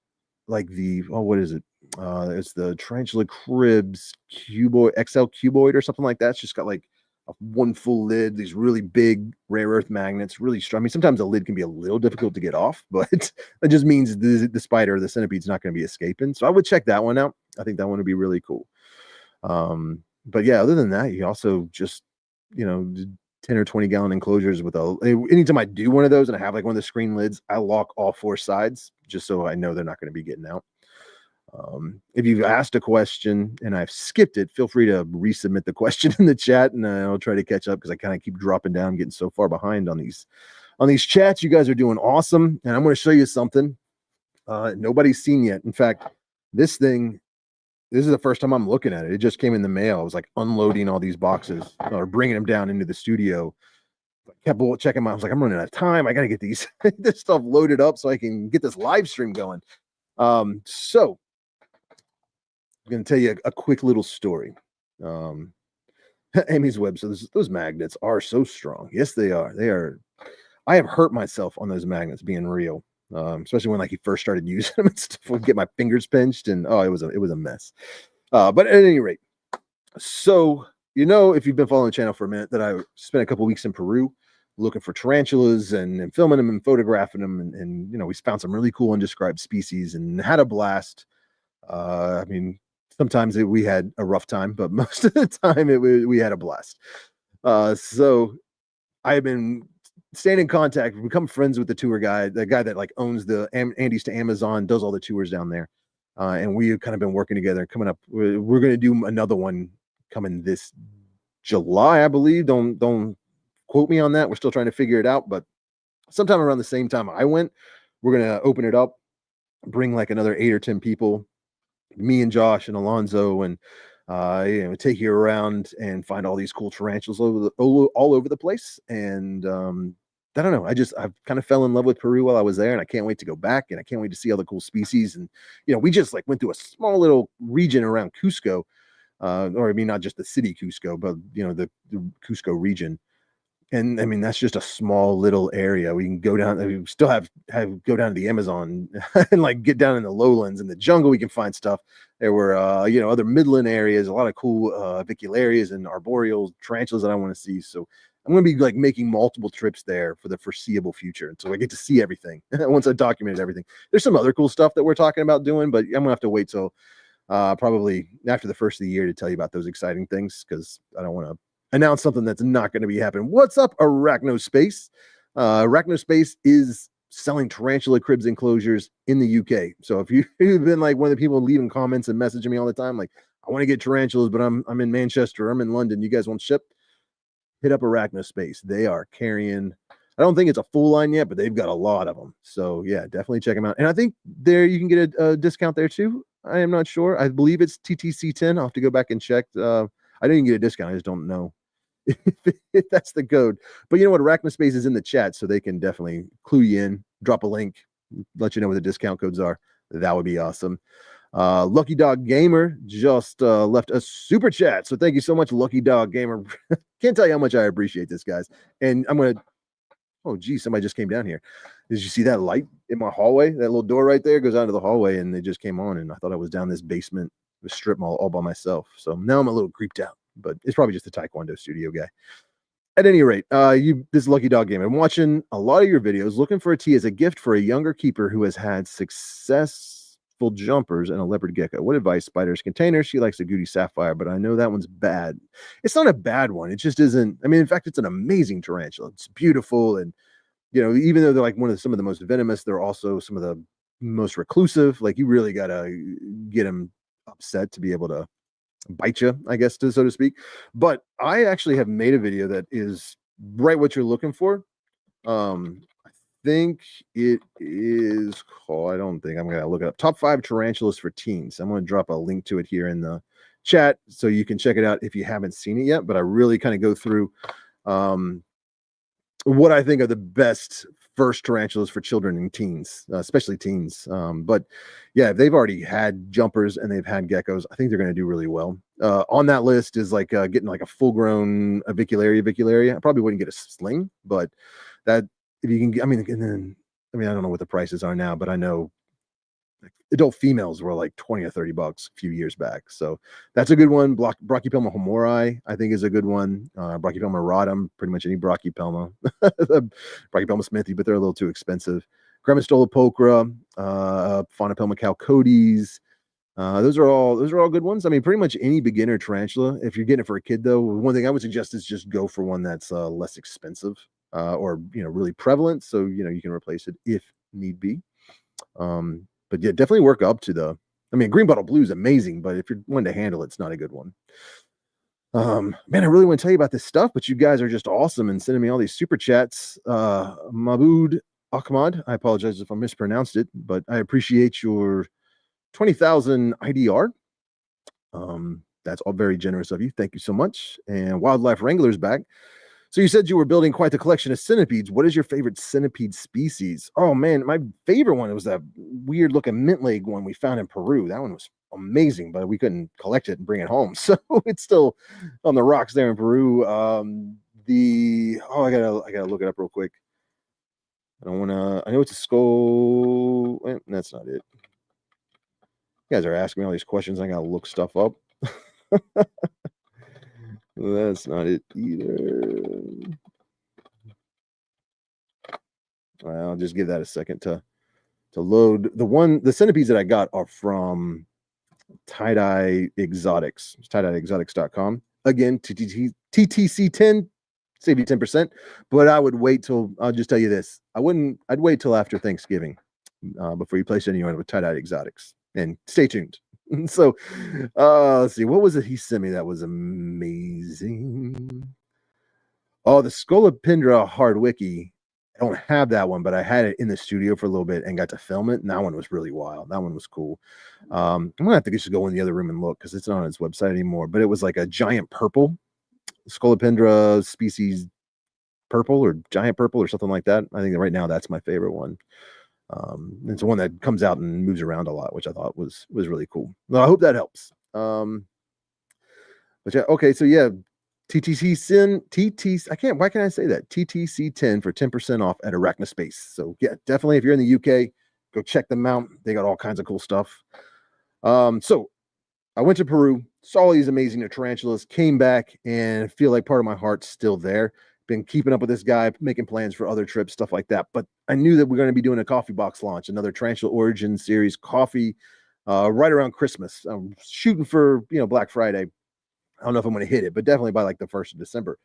like what is it? It's the Tarantula Cribs cuboid, XL cuboid or something like that. It's just got like a one full lid, these really big rare earth magnets, really strong. I mean, sometimes the lid can be a little difficult to get off, but that just means the spider or the centipede's not going to be escaping. So I would check that one out. I think that one would be really cool. But yeah, other than that, you also just, 10 or 20 gallon enclosures with anytime I do one of those and I have like one of the screen lids, I lock all four sides just so I know they're not going to be getting out. If you've asked a question and I've skipped it, feel free to resubmit the question in the chat and I'll try to catch up because I kind of keep dropping down, getting so far behind on these chats. You guys are doing awesome. And I'm going to show you something nobody's seen yet. In fact, this is the first time I'm looking at it. It just came in the mail. I was like unloading all these boxes or bringing them down into the studio. I kept checking them out. I was like, I'm running out of time. I got to get this stuff loaded up so I can get this live stream going. So I'm going to tell you a quick little story. Amy's web. So those magnets are so strong. Yes, they are. They are. I have hurt myself on those magnets being real. Especially when like he first started using them and stuff, would get my fingers pinched and it was a mess. But at any rate, so if you've been following the channel for a minute, that I spent a couple weeks in Peru looking for tarantulas and filming them and photographing them, and we found some really cool undescribed species and had a blast. I mean, sometimes we had a rough time, but most of the time we had a blast. So I have been staying in contact, become friends with the tour guide, the guy that like owns the Andes to Amazon, does all the tours down there. And we've kind of been working together. Coming up, we're going to do another one coming this July, I believe. Don't quote me on that. We're still trying to figure it out, but sometime around the same time I went, we're going to open it up, bring like another 8 or 10 people, me and Josh and Alonzo, and take you around and find all these cool tarantulas all over the place. And I don't know. I've kind of fell in love with Peru while I was there, and I can't wait to go back, and I can't wait to see all the cool species. And we just like went through a small little region around Cusco, or I mean, not just the city Cusco, but the Cusco region. And I mean, that's just a small little area. We can go down. We still have go down to the Amazon and like get down in the lowlands and the jungle. We can find stuff. There were other midland areas, a lot of cool avicularias and arboreal tarantulas that I want to see. So I'm going to be like making multiple trips there for the foreseeable future. And so I get to see everything once I documented everything. There's some other cool stuff that we're talking about doing, but I'm going to have to wait till probably after the first of the year to tell you about those exciting things, because I don't want to announce something that's not going to be happening. What's up, Arachnospace? Arachnospace is selling Tarantula Cribs enclosures in the UK. So if you've been like one of the people leaving comments and messaging me all the time, like, I want to get tarantulas, but I'm in Manchester, I'm in London, you guys want ship? Hit up Arachnospace. They are carrying, I don't think it's a full line yet, but they've got a lot of them. So yeah, definitely check them out. And I think there you can get a discount there too. I am not sure. I believe it's TTC10. I'll have to go back and check. I didn't get a discount. I just don't know if that's the code. But you know what? Arachnospace is in the chat, so they can definitely clue you in, drop a link, let you know what the discount codes are. That would be awesome. Lucky Dog Gamer just left a super chat. So thank you so much, Lucky Dog Gamer. Can't tell you how much I appreciate this, guys. And I'm going to, oh, geez, somebody just came down here. Did you see that light in my hallway? That little door right there goes out to the hallway, and they just came on, and I thought I was down this basement strip mall all by myself. So now I'm a little creeped out, but it's probably just the Taekwondo studio guy. At any rate, this Lucky Dog Game. I'm watching a lot of your videos, looking for a tea as a gift for a younger keeper who has had successful jumpers and a leopard gecko. What advice? Spider's container. She likes a Goody Sapphire, but I know that one's bad. It's not a bad one. It just isn't. I mean, in fact, it's an amazing tarantula. It's beautiful, and even though they're like some of the most venomous, they're also some of the most reclusive. Like, you really gotta get them upset to be able to bite you, I guess, so to speak. But I actually have made a video that is right what you're looking for. I think it is called, I don't think, I'm gonna look it up, top 5 tarantulas for teens. I'm gonna drop a link to it here in the chat so you can check it out if you haven't seen it yet. But I really kind of go through what I think are the best first tarantulas for children and teens, especially teens. But yeah, if they've already had jumpers and they've had geckos, I think they're going to do really well. On that list is like getting like a full-grown avicularia. I probably wouldn't get a sling, but that if you can, I mean, and then I mean, I don't know what the prices are now, but I know adult females were like 20 or 30 bucks a few years back. So that's a good one. Brachypelma homorii, I think, is a good one. Brachypelma rhodum, pretty much any Brachypelma. Brachypelma smithi, but they're a little too expensive. Gremistola pulchra, Phonopelma chalcodes. Those are all good ones. I mean, pretty much any beginner tarantula. If you're getting it for a kid, though, one thing I would suggest is just go for one that's less expensive, or really prevalent, so you can replace it if need be. But yeah, definitely work up to I mean, green bottle blue is amazing, but if you're one to handle it, it's not a good one. Man, I really want to tell you about this stuff, but you guys are just awesome and sending me all these super chats. Maboud Ahmad, I apologize if I mispronounced it, but I appreciate your 20,000 IDR. That's all very generous of you. Thank you so much. And Wildlife Wrangler's back. So you said you were building quite the collection of centipedes. What is your favorite centipede species? Oh man, my favorite one was that weird looking mint leg one we found in Peru. That one was amazing, but we couldn't collect it and bring it home. So it's still on the rocks there in Peru. I gotta look it up real quick. I know it's a skull. That's not it. You guys are asking me all these questions. I gotta look stuff up. That's not it either. I'll just give that a second to load. The centipedes that I got are from Tie-Dye Exotics. It's tie-dyeexotics.com. Again, TTC10, save you 10%. But I would wait till, I'll just tell you this. I'd wait till after Thanksgiving before you place any order with Tie-Dye Exotics. And stay tuned. So let's see, what was it he sent me that was amazing? Oh, the Scolopendra Hardwicki. I don't have that one, but I had it in the studio for a little bit and got to film it, and that one was really wild. That one was cool. I'm gonna have to just go in the other room and look because it's not on its website anymore, but it was like a giant purple Scolopendra species, purple or giant purple or something like that. I think that right now that's my favorite one. It's one that comes out and moves around a lot, which I thought was really cool. Well, I hope that helps. But yeah, okay, so yeah, why can't I say that? TTC 10 for 10% off at Arachnospace. So yeah, definitely if you're in the UK, go check them out. They got all kinds of cool stuff. So I went to Peru, saw all these amazing tarantulas, came back, and feel like part of my heart's still there. Been keeping up with this guy, making plans for other trips, stuff like that. But I knew that we're going to be doing a coffee box launch, another Tarantula Origin Series coffee, right around Christmas. I'm shooting for Black Friday. I don't know if I'm going to hit it, but definitely by like the 1st of December.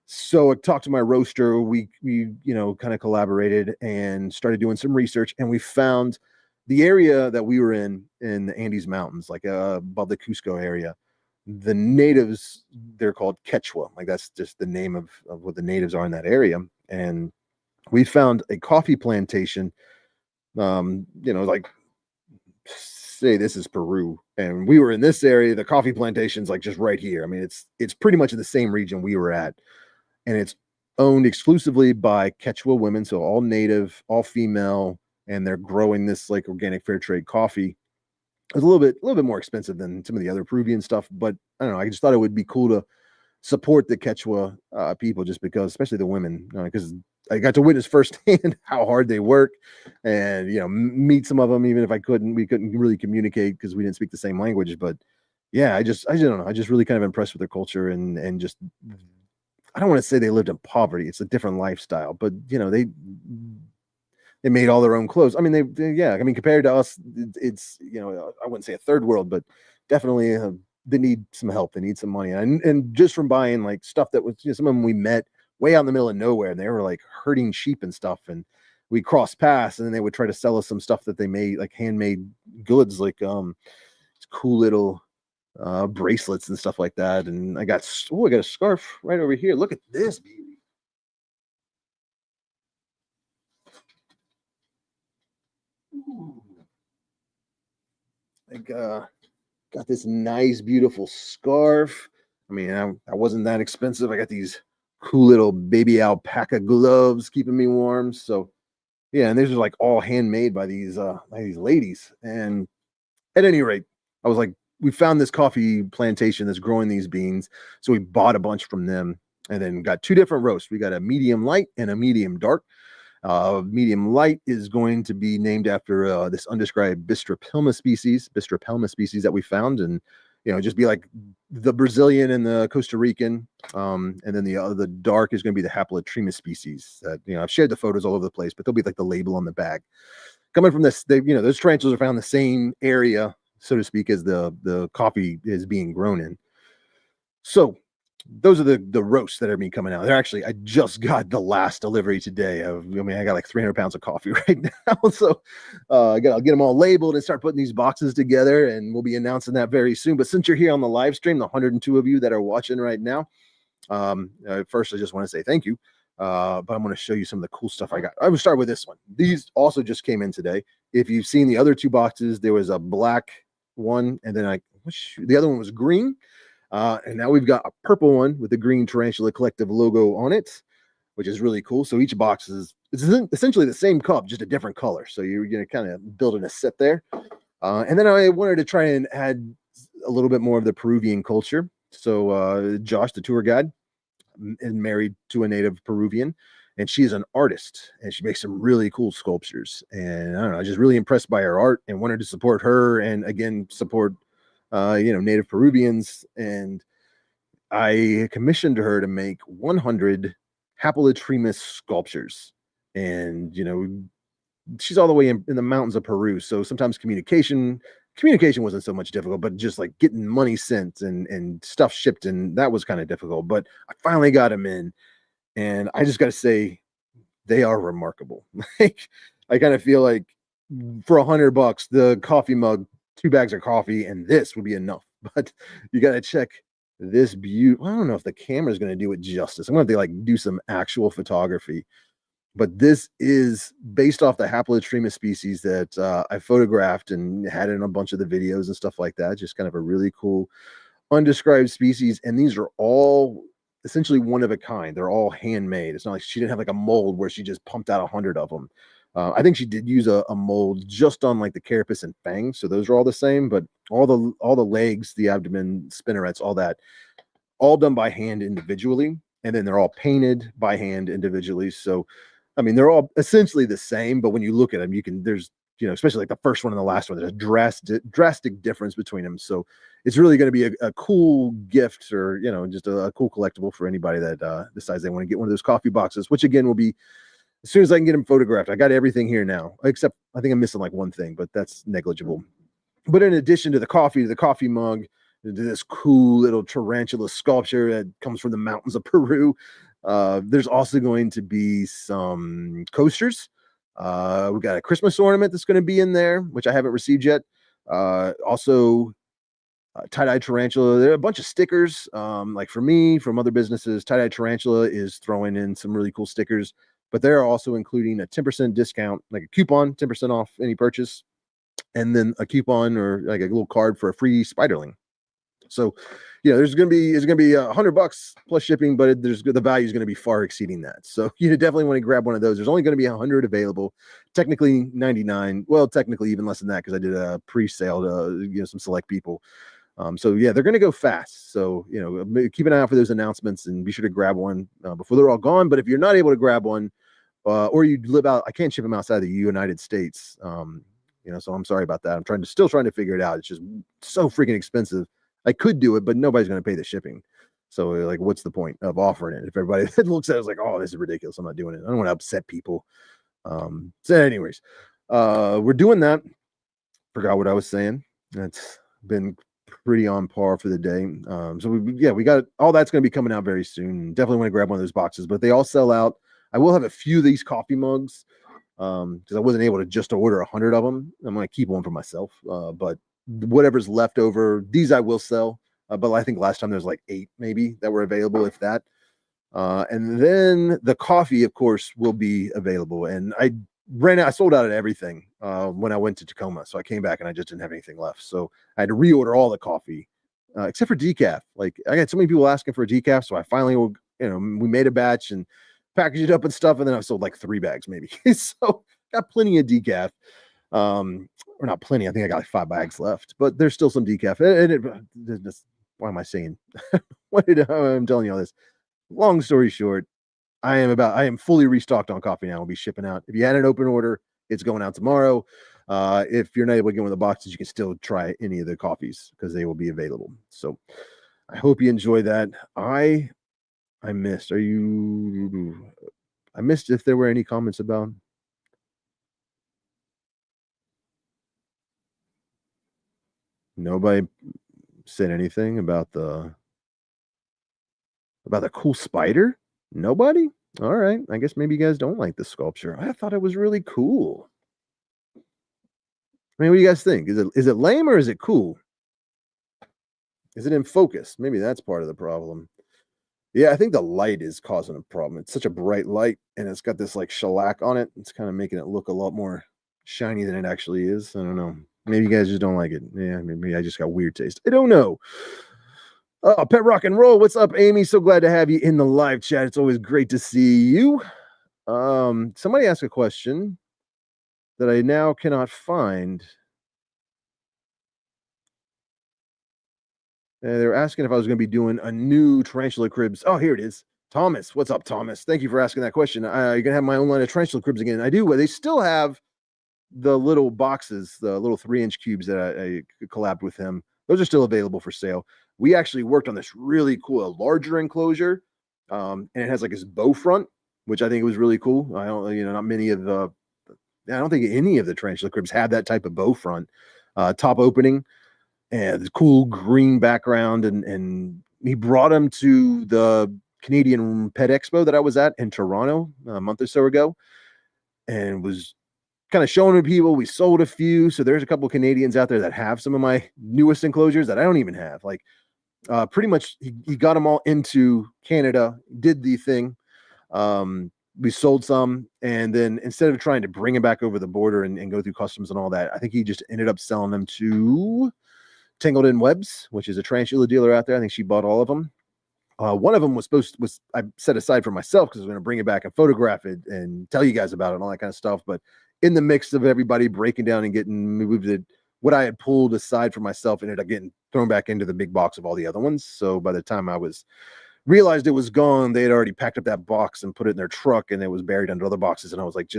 So I talked to my roaster. We kind of collaborated and started doing some research, and we found the area that we were in the Andes Mountains, like above the Cusco area. The natives, they're called Quechua. Like that's just the name of what the natives are in that area. And we found a coffee plantation, like say this is Peru. And we were in this area. The coffee plantation's like just right here. I mean, it's pretty much in the same region we were at. And it's owned exclusively by Quechua women. So all native, all female, and they're growing this like organic fair trade coffee. It's a little bit more expensive than some of the other Peruvian stuff, but I don't know. I just thought it would be cool to support the Quechua people, just because, especially the women, because I got to witness firsthand how hard they work, and meet some of them. Even if we couldn't really communicate because we didn't speak the same language. But yeah, I don't know. I just really kind of impressed with their culture and just, I don't want to say they lived in poverty. It's a different lifestyle, but they made all their own clothes. I mean, compared to us, it's, I wouldn't say a third world, but definitely they need some help. They need some money. And just from buying like stuff that was, some of them we met way out in the middle of nowhere, and they were like herding sheep and stuff. And we crossed paths, and then they would try to sell us some stuff that they made, like handmade goods, like cool little bracelets and stuff like that. And I got a scarf right over here. Look at this beauty. I got this nice, beautiful scarf. I mean, I wasn't that expensive. I got these cool little baby alpaca gloves keeping me warm. So yeah, and these are like all handmade by these ladies. And at any rate, I was like, we found this coffee plantation that's growing these beans. So we bought a bunch from them and then got two different roasts. We got a medium light and a medium dark. Medium light is going to be named after this undescribed Bistropelma species that we found, and just be like the Brazilian and the Costa Rican. And then the dark is going to be the Haplotrema species that, I've shared the photos all over the place, but there'll be like the label on the bag. Coming from this, those tarantulas are found in the same area, so to speak, as the coffee is being grown in. So those are the roasts that are being coming out. They're actually, I just got the last delivery today. I got like 300 pounds of coffee right now. So I'll get them all labeled and start putting these boxes together, and we'll be announcing that very soon. But since you're here on the live stream, the 102 of you that are watching right now, first, I just want to say thank you. But I'm going to show you some of the cool stuff I got. I will start with this one. These also just came in today. If you've seen the other two boxes, there was a black one, and then the other one was green. And now we've got a purple one with the Green Tarantula Collective logo on it, which is really cool. So each box it's essentially the same cup, just a different color. So you're going to kind of building a set there. And then I wanted to try and add a little bit more of the Peruvian culture. So Josh, the tour guide, is married to a native Peruvian, and she is an artist, and she makes some really cool sculptures. And I don't know, I was just really impressed by her art and wanted to support her, and again, support native Peruvians. And I commissioned her to make 100 Haplotrema sculptures. And she's all the way in the mountains of Peru, so sometimes communication wasn't so much difficult, but just like getting money sent and stuff shipped, and that was kind of difficult. But I finally got them in, and I just got to say, they are remarkable. Like, I kind of feel like for $100, the coffee mug, 2 bags of coffee, and this would be enough. But you got to check this beauty. I don't know if the camera is going to do it justice. I'm going to have to do some actual photography. But this is based off the Haplotrema species that I photographed and had in a bunch of the videos and stuff like that. Just kind of a really cool undescribed species. And these are all essentially one of a kind. They're all handmade. It's not like she didn't have like a mold where she just pumped out 100 of them. I think she did use a mold just on like the carapace and fangs. So those are all the same, but all the legs, the abdomen, spinnerets, all that, all done by hand individually. And then they're all painted by hand individually. So I mean, they're all essentially the same, but when you look at them, there's, especially like the first one and the last one, there's a drastic difference between them. So it's really going to be a cool gift, or, just a cool collectible for anybody that decides they want to get one of those coffee boxes, which again will be as soon as I can get them photographed. I got everything here now, except I think I'm missing like one thing, but that's negligible. But in addition to the coffee mug, this cool little tarantula sculpture that comes from the mountains of Peru, there's also going to be some coasters. We got a Christmas ornament that's going to be in there, which I haven't received yet. Also tie-dye tarantula. There are a bunch of stickers. Like for me, from other businesses, tie-dye tarantula is throwing in some really cool stickers, but they're also including a 10% discount, like a coupon, 10% off any purchase, and then a coupon or like a little card for a free spiderling. So, it's going to be $100 plus shipping, but the value is going to be far exceeding that. So you definitely want to grab one of those. There's only going to be 100 available, technically 99. Well, technically even less than that, because I did a pre-sale to some select people. So yeah, they're going to go fast. So keep an eye out for those announcements and be sure to grab one before they're all gone. But if you're not able to grab one, or you live out, I can't ship them outside the United States. So I'm sorry about that. I'm still trying to figure it out. It's just so freaking expensive. I could do it, but nobody's going to pay the shipping. So like, what's the point of offering it? If everybody looks at it like, oh, this is ridiculous, I'm not doing it. I don't want to upset people. So anyways, we're doing that. Forgot what I was saying. That's been pretty on par for the day. So we got all that's going to be coming out very soon. Definitely want to grab one of those boxes, but they all sell out. I will have a few of these coffee mugs because I wasn't able to just order 100 of them. I'm going to keep one for myself, but whatever's left over, these I will sell. But I think last time there was like 8 maybe that were available, if that. And then the coffee, of course, will be available. And I sold out of everything when I went to Tacoma. So I came back and I just didn't have anything left. So I had to reorder all the coffee, except for decaf. Like, I got so many people asking for a decaf. So I finally, we made a batch and packaged it up and stuff. And then I sold like 3 bags maybe. So got plenty of decaf. Or not plenty. I think I got like 5 bags left, but there's still some decaf. Why am I saying? I'm telling you all this? Long story short, I am fully restocked on coffee now. I'll be shipping out. If you had an open order, it's going out tomorrow. If you're not able to get one of the boxes, you can still try any of the coffees because they will be available. So I hope you enjoy that. I missed. I missed if there were any comments about. Nobody said anything about the cool spider. Nobody. All right. I guess maybe you guys don't like the sculpture. I thought it was really cool. I mean, what do you guys think? Is it lame or is it cool? Is it in focus? Maybe that's part of the problem. Yeah, I think the light is causing a problem. It's such a bright light and it's got this like shellac on it. It's kind of making it look a lot more shiny than it actually is. I don't know. Maybe you guys just don't like it. Yeah, maybe I just got weird taste. I don't know. Pet Rock and Roll. What's up, Amy? So glad to have you in the live chat. It's always great to see you. Somebody asked a question that I now cannot find. They're asking if I was going to be doing a new Tarantula Cribs. Oh, here it is. Thomas. What's up, Thomas? Thank you for asking that question. You're going to have my own line of Tarantula Cribs again. I do. They still have the little boxes, the little 3-inch cubes that I collabed with him. Those are still available for sale. We actually worked on this really cool, larger enclosure. And it has like this bow front, which I think was really cool. I don't, not many of I don't think any of the Tarantula Cribs have that type of bow front. Top opening and the cool green background. And he brought him to the Canadian Pet Expo that I was at in Toronto a month or so ago and was kind of showing to people. We sold a few. So there's a couple of Canadians out there that have some of my newest enclosures that I don't even have. Like pretty much he got them all into Canada, did the thing. We sold some, and then instead of trying to bring them back over the border and go through customs and all that, I think he just ended up selling them to Tangled in Webs, which is a tarantula dealer out there. I think she bought all of them. One of them was I set aside for myself because I was going to bring it back and photograph it and tell you guys about it and all that kind of stuff. But in the mix of everybody breaking down and getting moved, what I had pulled aside for myself ended up getting thrown back into the big box of all the other ones. So by the time I realized it was gone, they had already packed up that box and put it in their truck, and it was buried under other boxes. And I was like,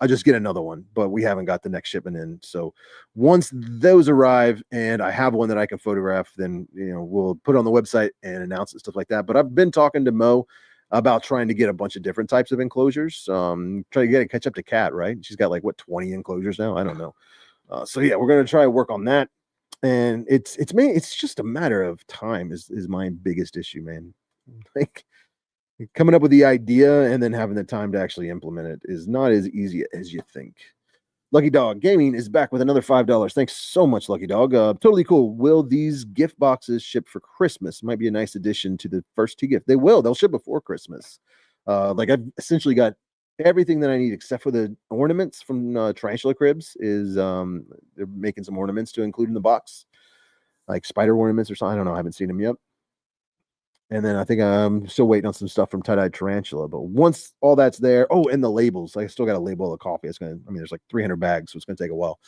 I'll just get another one, but we haven't got the next shipment in. So once those arrive and I have one that I can photograph, then, we'll put it on the website and announce it, stuff like that. But I've been talking to Mo about trying to get a bunch of different types of enclosures. Try to catch up to Kat, right? She's got like 20 enclosures now. I don't know. So yeah, we're going to try to work on that. And it's just a matter of time is my biggest issue, man. Like coming up with the idea and then having the time to actually implement it is not as easy as you think. Lucky Dog Gaming is back with another $5. Thanks so much, Lucky Dog. Totally cool. Will these gift boxes ship for Christmas? Might be a nice addition to the first 2 gifts. They will. They'll ship before Christmas. Like I've essentially got everything that I need except for the ornaments from Tarantula Cribs. They're making some ornaments to include in the box, like spider ornaments or something. I don't know. I haven't seen them yet. And then I think I'm still waiting on some stuff from Tie-Dye Tarantula. But once all that's there, and the labels, I still got to label the coffee. There's like 300 bags, so it's going to take a while.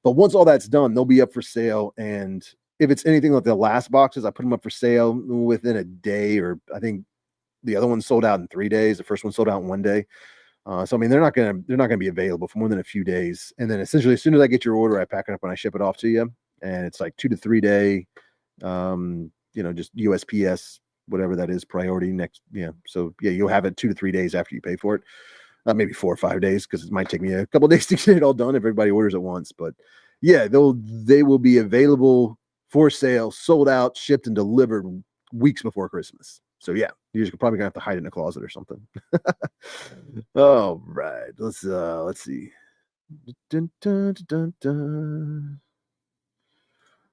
But once all that's done, they'll be up for sale. And if it's anything like the last boxes, I put them up for sale within a day, or I think the other one sold out in 3 days. The first one sold out in 1 day. So I mean, they're not gonna be available for more than a few days. And then essentially, as soon as I get your order, I pack it up and I ship it off to you. And it's like 2 to 3 day, just USPS, whatever that is, priority next. Yeah. So yeah, you'll have it 2 to 3 days after you pay for it. Maybe 4 or 5 days, because it might take me a couple days to get it all done if everybody orders at once. But yeah, they will be available for sale, sold out, shipped, and delivered weeks before Christmas. So yeah, you're probably gonna have to hide it in a closet or something. All right, let's see. Dun, dun, dun, dun.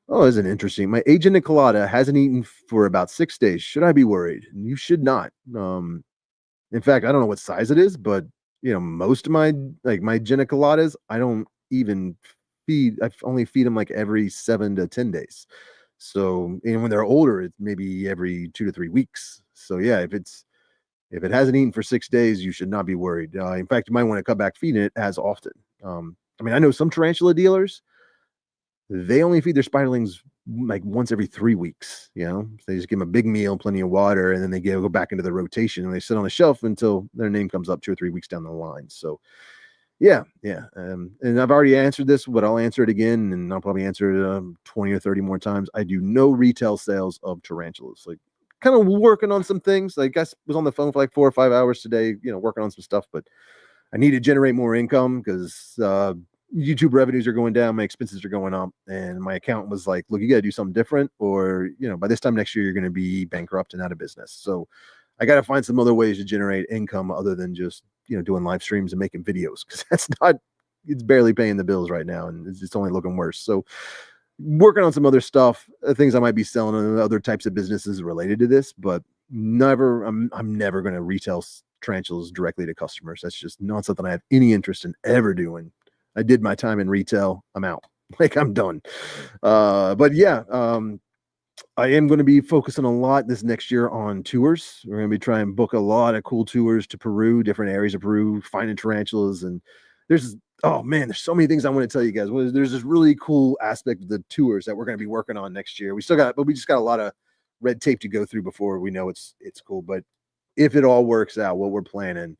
Oh, isn't interesting? My agent in Colada hasn't eaten for about 6 days. Should I be worried? You should not. In fact, I don't know what size it is, but most of my gennicoladas, I don't even feed. I only feed them like every 7 to 10 days. So, when they're older, it's maybe every 2 to 3 weeks. So yeah, if it hasn't eaten for 6 days, you should not be worried. In fact, you might want to cut back feeding it as often. I know some tarantula dealers, they only feed their spiderlings like once every 3 weeks. They just give them a big meal, plenty of water, and then they go back into the rotation, and they sit on the shelf until their name comes up 2 or 3 weeks down the line. So yeah. And I've already answered this, but I'll answer it again, and I'll probably answer it 20 or 30 more times. I do no retail sales of tarantulas. Like, kind of working on some things. Like, I was on the phone for like 4 or 5 hours today, working on some stuff, but I need to generate more income because YouTube revenues are going down, my expenses are going up, and my accountant was like, look, you got to do something different, or by this time next year you're going to be bankrupt and out of business. So I got to find some other ways to generate income other than just doing live streams and making videos, because it's barely paying the bills right now, and it's only looking worse. So working on some other stuff, things I might be selling in other types of businesses related to this, but I'm never going to retail tarantulas directly to customers. That's just not something I have any interest in ever doing. I did my time in retail. I'm out. Like, I'm done. But yeah, I am going to be focusing a lot this next year on tours. We're going to be trying to book a lot of cool tours to Peru, different areas of Peru, finding tarantulas. And there's so many things I want to tell you guys. There's this really cool aspect of the tours that we're going to be working on next year. We just got a lot of red tape to go through before we know it's cool. But if it all works out, what we're planning,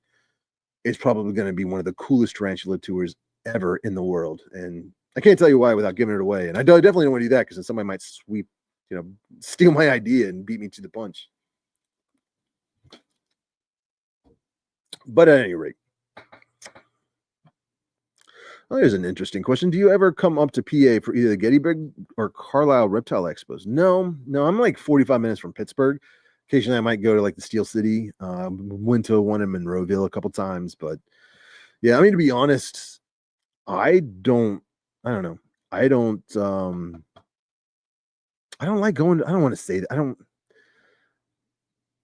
it's probably going to be one of the coolest tarantula tours ever in the world. And I can't tell you why without giving it away. And I definitely don't want to do that, because then somebody might steal my idea and beat me to the punch. But at any rate, here's an interesting question. Do you ever come up to PA for either the Gettysburg or Carlisle Reptile Expos? No, I'm like 45 minutes from Pittsburgh. Occasionally I might go to like the Steel City. Went to one in Monroeville a couple times, but yeah, I mean, to be honest, I don't know. I don't like going I don't want to say that.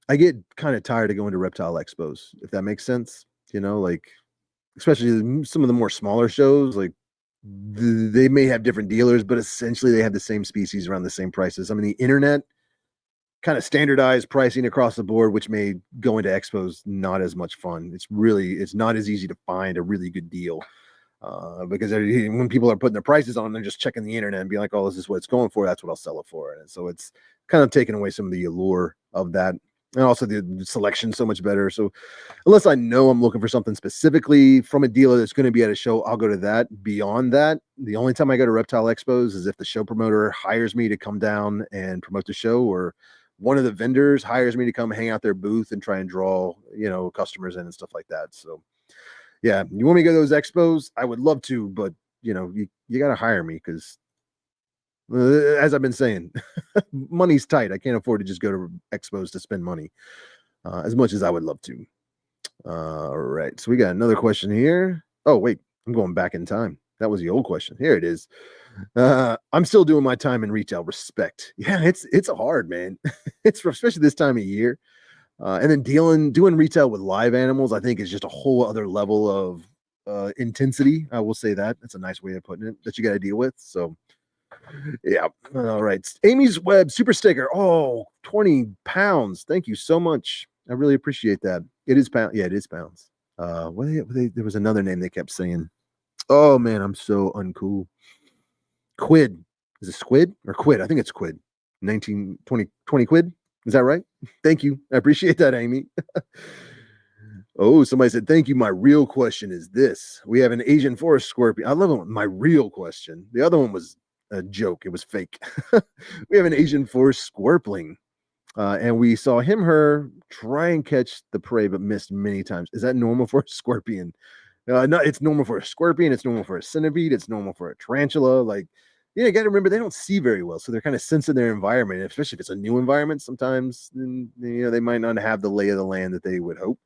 I get kind of tired of going to Reptile Expos, if that makes sense. Like, especially some of the more smaller shows, like they may have different dealers, but essentially they have the same species around the same prices. I mean, the internet kind of standardized pricing across the board, which made going to expos not as much fun. It's not as easy to find a really good deal. Because when people are putting their prices on, they're just checking the internet and being like, oh, this is what it's going for. That's what I'll sell it for. And so it's kind of taken away some of the allure of that. And also the selection so much better. So unless I know I'm looking for something specifically from a dealer that's going to be at a show, I'll go to that. Beyond that, the only time I go to Reptile Expos is if the show promoter hires me to come down and promote the show, or one of the vendors hires me to come hang out their booth and try and draw, customers in and stuff like that. So yeah, you want me to go to those expos? I would love to, but you got to hire me, because as I've been saying, money's tight. I can't afford to just go to expos to spend money as much as I would love to. All right, so we got another question here. Oh wait, I'm going back in time. That was the old question. Here it is. I'm still doing my time in retail. Respect. Yeah, it's hard, man. It's especially this time of year. And then doing retail with live animals, I think, is just a whole other level of intensity. I will say that. That's a nice way of putting it, that you got to deal with. So, yeah. All right. Amy's Web super sticker. Oh, 20 pounds. Thank you so much. I really appreciate that. It is pound. Yeah, it is pounds. There was another name they kept saying. Oh man, I'm so uncool. Quid. Is it squid or quid? I think it's quid. 19, 20 quid. Is that right? Thank you. I appreciate that, Amy. Oh, somebody said, thank you. My real question is this. We have an Asian forest scorpion. I love it. My real question. The other one was a joke. It was fake. We have an Asian forest scorpling. And we saw her try and catch the prey, but missed many times. Is that normal for a scorpion? No, it's normal for a scorpion. It's normal for a centipede. It's normal for a tarantula. Like, you got to remember, they don't see very well, so they're kind of sensing their environment. Especially if it's a new environment, sometimes they might not have the lay of the land that they would hope,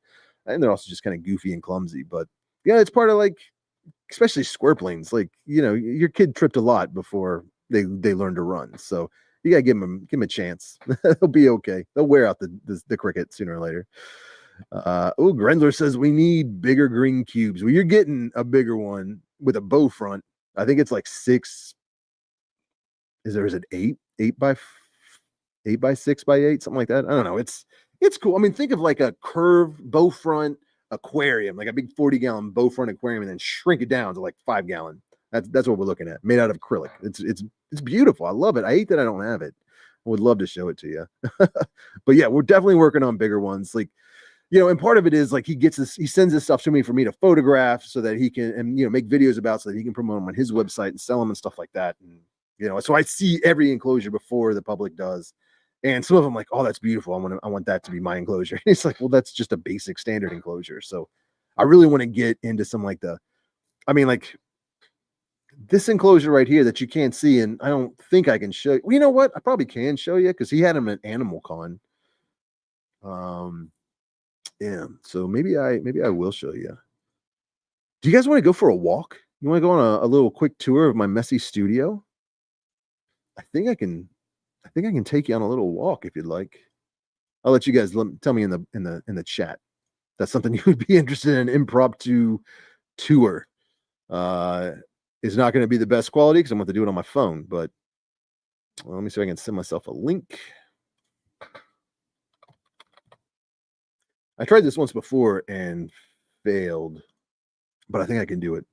and they're also just kind of goofy and clumsy. But yeah, it's part of, like, especially scorpions. Like, your kid tripped a lot before they learn to run, so you gotta give them a chance. They'll be okay. They'll wear out the cricket sooner or later. Grendler says we need bigger green cubes. Well, you're getting a bigger one with a bow front. I think it's like 6. Is it 8 by 6 by 8, something like that? I don't know. It's cool. I mean, think of like a curved bow front aquarium, like a big 40-gallon bow front aquarium, and then shrink it down to like 5-gallon. That's what we're looking at. Made out of acrylic. It's beautiful. I love it. I hate that I don't have it. I would love to show it to you. But yeah, we're definitely working on bigger ones. Like, and part of it is like he sends this stuff to me for me to photograph so that he can, and make videos about so that he can promote them on his website and sell them and stuff like that. And so I see every enclosure before the public does. And some of them like, oh, that's beautiful. I want that to be my enclosure. And it's like, well, that's just a basic standard enclosure. So I really want to get into some like like this enclosure right here that you can't see, and I don't think I can show you. Well, you know what? I probably can show you because he had him at Animal Con. Yeah. So maybe I will show you. Do you guys want to go for a walk? You want to go on a little quick tour of my messy studio? I think I can take you on a little walk if you'd like. I'll let you guys tell me in the chat. That's something you would be interested in. Impromptu tour. Is not going to be the best quality because I'm going to do it on my phone. But let me see if I can send myself a link. I tried this once before and failed, but I think I can do it.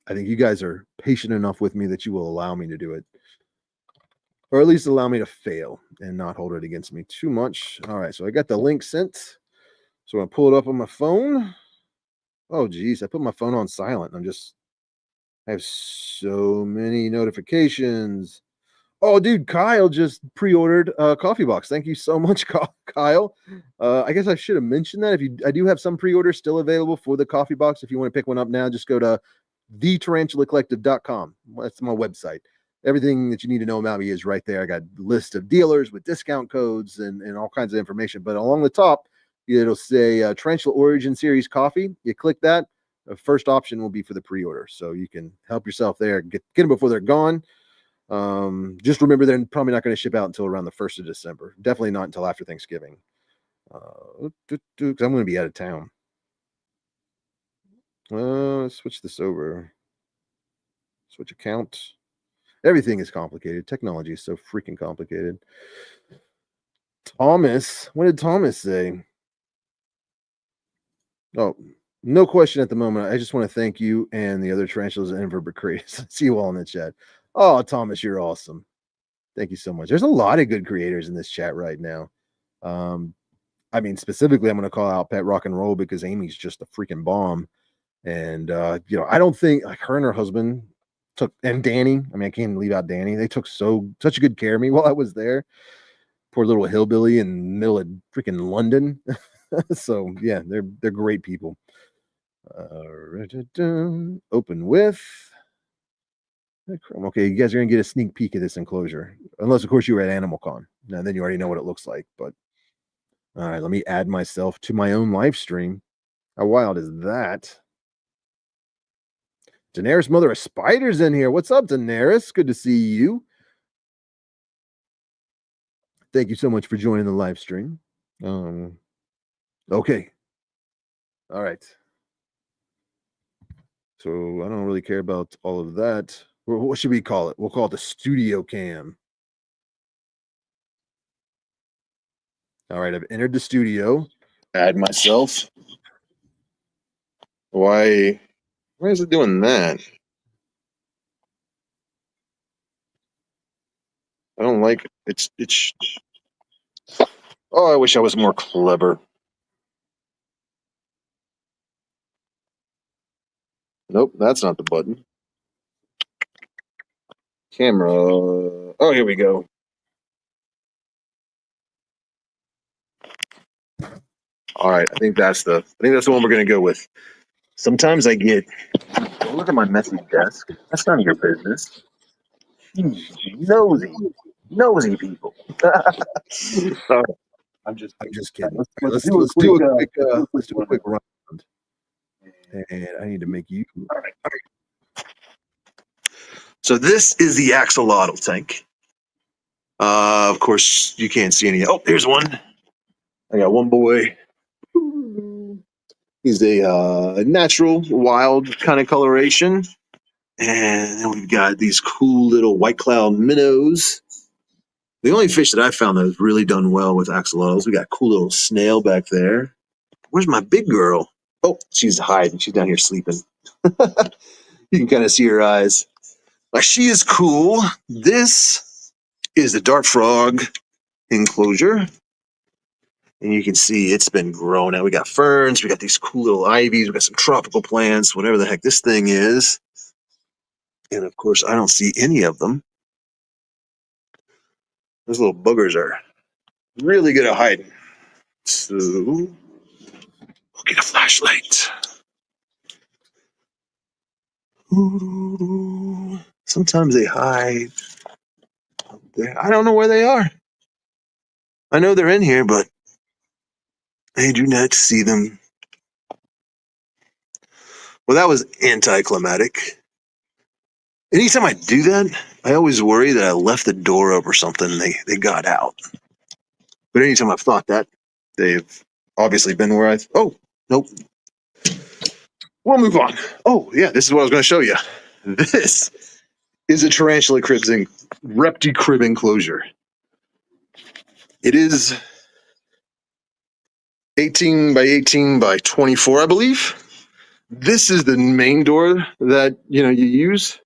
I think you guys are patient enough with me that you will allow me to do it. Or at least allow me to fail and not hold it against me too much. All right, so I got the link sent. So I'm going to pull it up on my phone. Oh, geez, I put my phone on silent. I have so many notifications. Oh, dude, Kyle just pre-ordered a coffee box. Thank you so much, Kyle. I guess I should have mentioned that. I do have some pre-orders still available for the coffee box. If you want to pick one up now, just go to thetarantulacollective.com. That's my website. Everything that you need to know about me is right there. I got a list of dealers with discount codes and all kinds of information. But along the top, it'll say Tarantula Origin Series coffee. You click that. The first option will be for the pre-order. So you can help yourself there. Get them before they're gone. Just remember they're probably not going to ship out until around the 1st of December. Definitely not until after Thanksgiving. Because I'm going to be out of town. Let's switch this over. Switch account. Everything is complicated. Technology is so freaking complicated. Thomas, what did Thomas say? Oh, no question at the moment. I just want to thank you and the other tarantulas and invertebrate creators. See you all in the chat. Oh, Thomas, you're awesome. Thank you so much. There's a lot of good creators in this chat right now. I mean, specifically, I'm going to call out Pet Rock and Roll because Amy's just a freaking bomb. And, I don't think like her and her husband and Danny, I mean, I can't leave out Danny. They took such a good care of me while I was there. Poor little hillbilly in the middle of freaking London. So yeah, they're great people. Open with. Okay, you guys are gonna get a sneak peek of this enclosure, unless of course you were at Animal Con. Now then you already know what it looks like. But all right, let me add myself to my own live stream. How wild is that? Daenerys, mother of spiders, in here. What's up, Daenerys? Good to see you. Thank you so much for joining the live stream. Okay. All right. So I don't really care about all of that. What should we call it? We'll call it the studio cam. All right, I've entered the studio. Add myself. Why is it doing that? I don't like it. It's oh, I wish I was more clever. Nope, that's not the button. Camera. Oh, here we go. All right, I think that's the one we're gonna go with. Sometimes I get look at my messy desk. That's none of your business. Nosy people. Sorry. I'm just kidding. Let's do a quick run. And I need to make you. All right. So this is the axolotl tank. Of course, you can't see any. Oh, there's one. I got one boy. He's a natural, wild kind of coloration. And then we've got these cool little white cloud minnows. The only fish that I found that has really done well with axolotls, we got a cool little snail back there. Where's my big girl? Oh, she's hiding. She's down here sleeping. You can kind of see her eyes. Like, she is cool. This is the dart frog enclosure. And you can see it's been growing out. We got ferns, we got these cool little ivies, we got some tropical plants, whatever the heck this thing is. And of course, I don't see any of them. Those little boogers are really good at hiding. So, we'll get a flashlight. Ooh, sometimes they hide up there. I don't know where they are. I know they're in here, but I do not see them. Well, that was anticlimactic. Anytime I do that, I always worry that I left the door open or something and they got out. But anytime I've thought that, they've obviously been where oh, nope. We'll move on. Oh, yeah, this is what I was going to show you. This is a Tarantula Cribs Reptile Crib enclosure. It is 18 by 18 by 24, I believe. This is the main door that you use.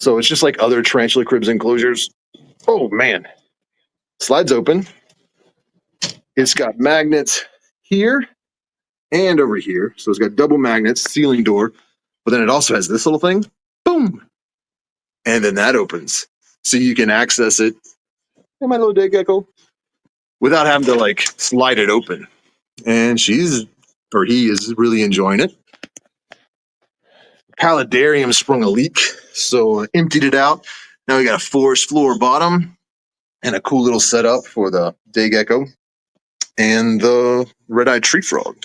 So it's just like other Tarantula Cribs enclosures. Oh man, slides open. It's got magnets here and over here. So it's got double magnets, ceiling door, but then it also has this little thing. Boom. And then that opens. So you can access it. Hey, my little day gecko. Without having to like slide it open. And he is really enjoying it. Paludarium sprung a leak, so emptied it out. Now we got a forest floor bottom and a cool little setup for the day gecko and the red-eyed tree frog.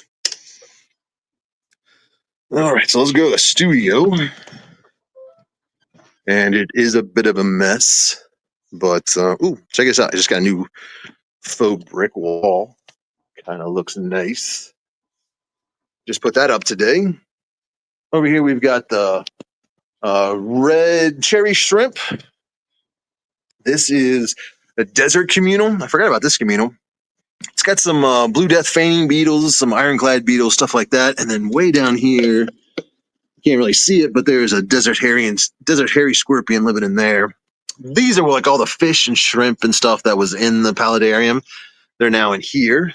All right, so let's go to the studio. And it is a bit of a mess, but ooh, check this out. I just got a new faux brick wall. Kind of looks nice. Just put that up today. Over here we've got the red cherry shrimp. This is a desert communal. I forgot about this communal. It's got some blue death feigning beetles, some ironclad beetles, stuff like that. And then way down here, you can't really see it, but there's a desert hairy scorpion living in there. These are like all the fish and shrimp and stuff that was in the paludarium. They're now in here.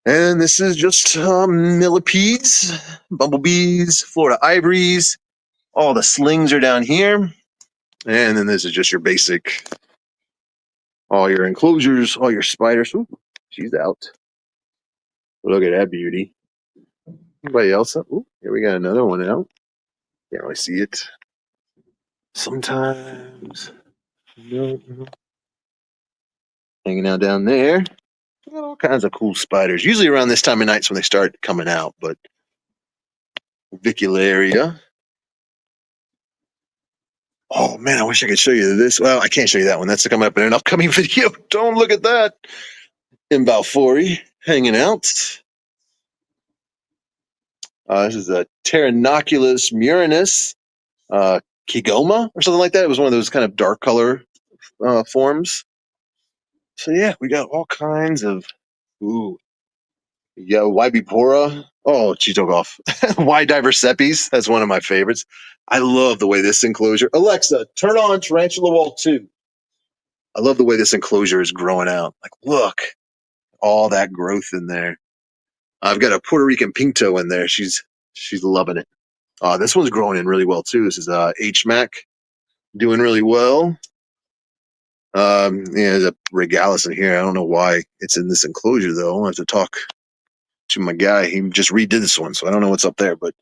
And this is just millipedes, bumblebees, Florida ivories. All the slings are down here. And then this is just your basic, all your enclosures, all your spiders. Ooh, she's out. Look at that beauty. Anybody else? Ooh, here we got another one out. Can't really see it. Sometimes. No. Hanging out down there. Got all kinds of cool spiders. Usually around this time of night is when they start coming out, but Vicularia. Oh man, I wish I could show you this. Well, I can't show you that one. That's coming up in an upcoming video. Don't look at that. In Balfouri, hanging out. This is a Tarantulas murinus, Kigoma, or something like that. It was one of those kind of dark color forms. So yeah, we got all kinds of. Ooh, yeah, Wybipora. Oh, she took off. Y Diversepes. That's one of my favorites. I love the way this enclosure. Alexa, turn on Tarantula Wall 2. I love the way this enclosure is growing out. Like, look, all that growth in there. I've got a Puerto Rican pinto in there. She's loving it. This one's growing in really well too. This is HMAC, doing really well. Yeah, there's a Regalis in here. I don't know why it's in this enclosure though. I'll have to talk to my guy. He just redid this one, so I don't know what's up there. But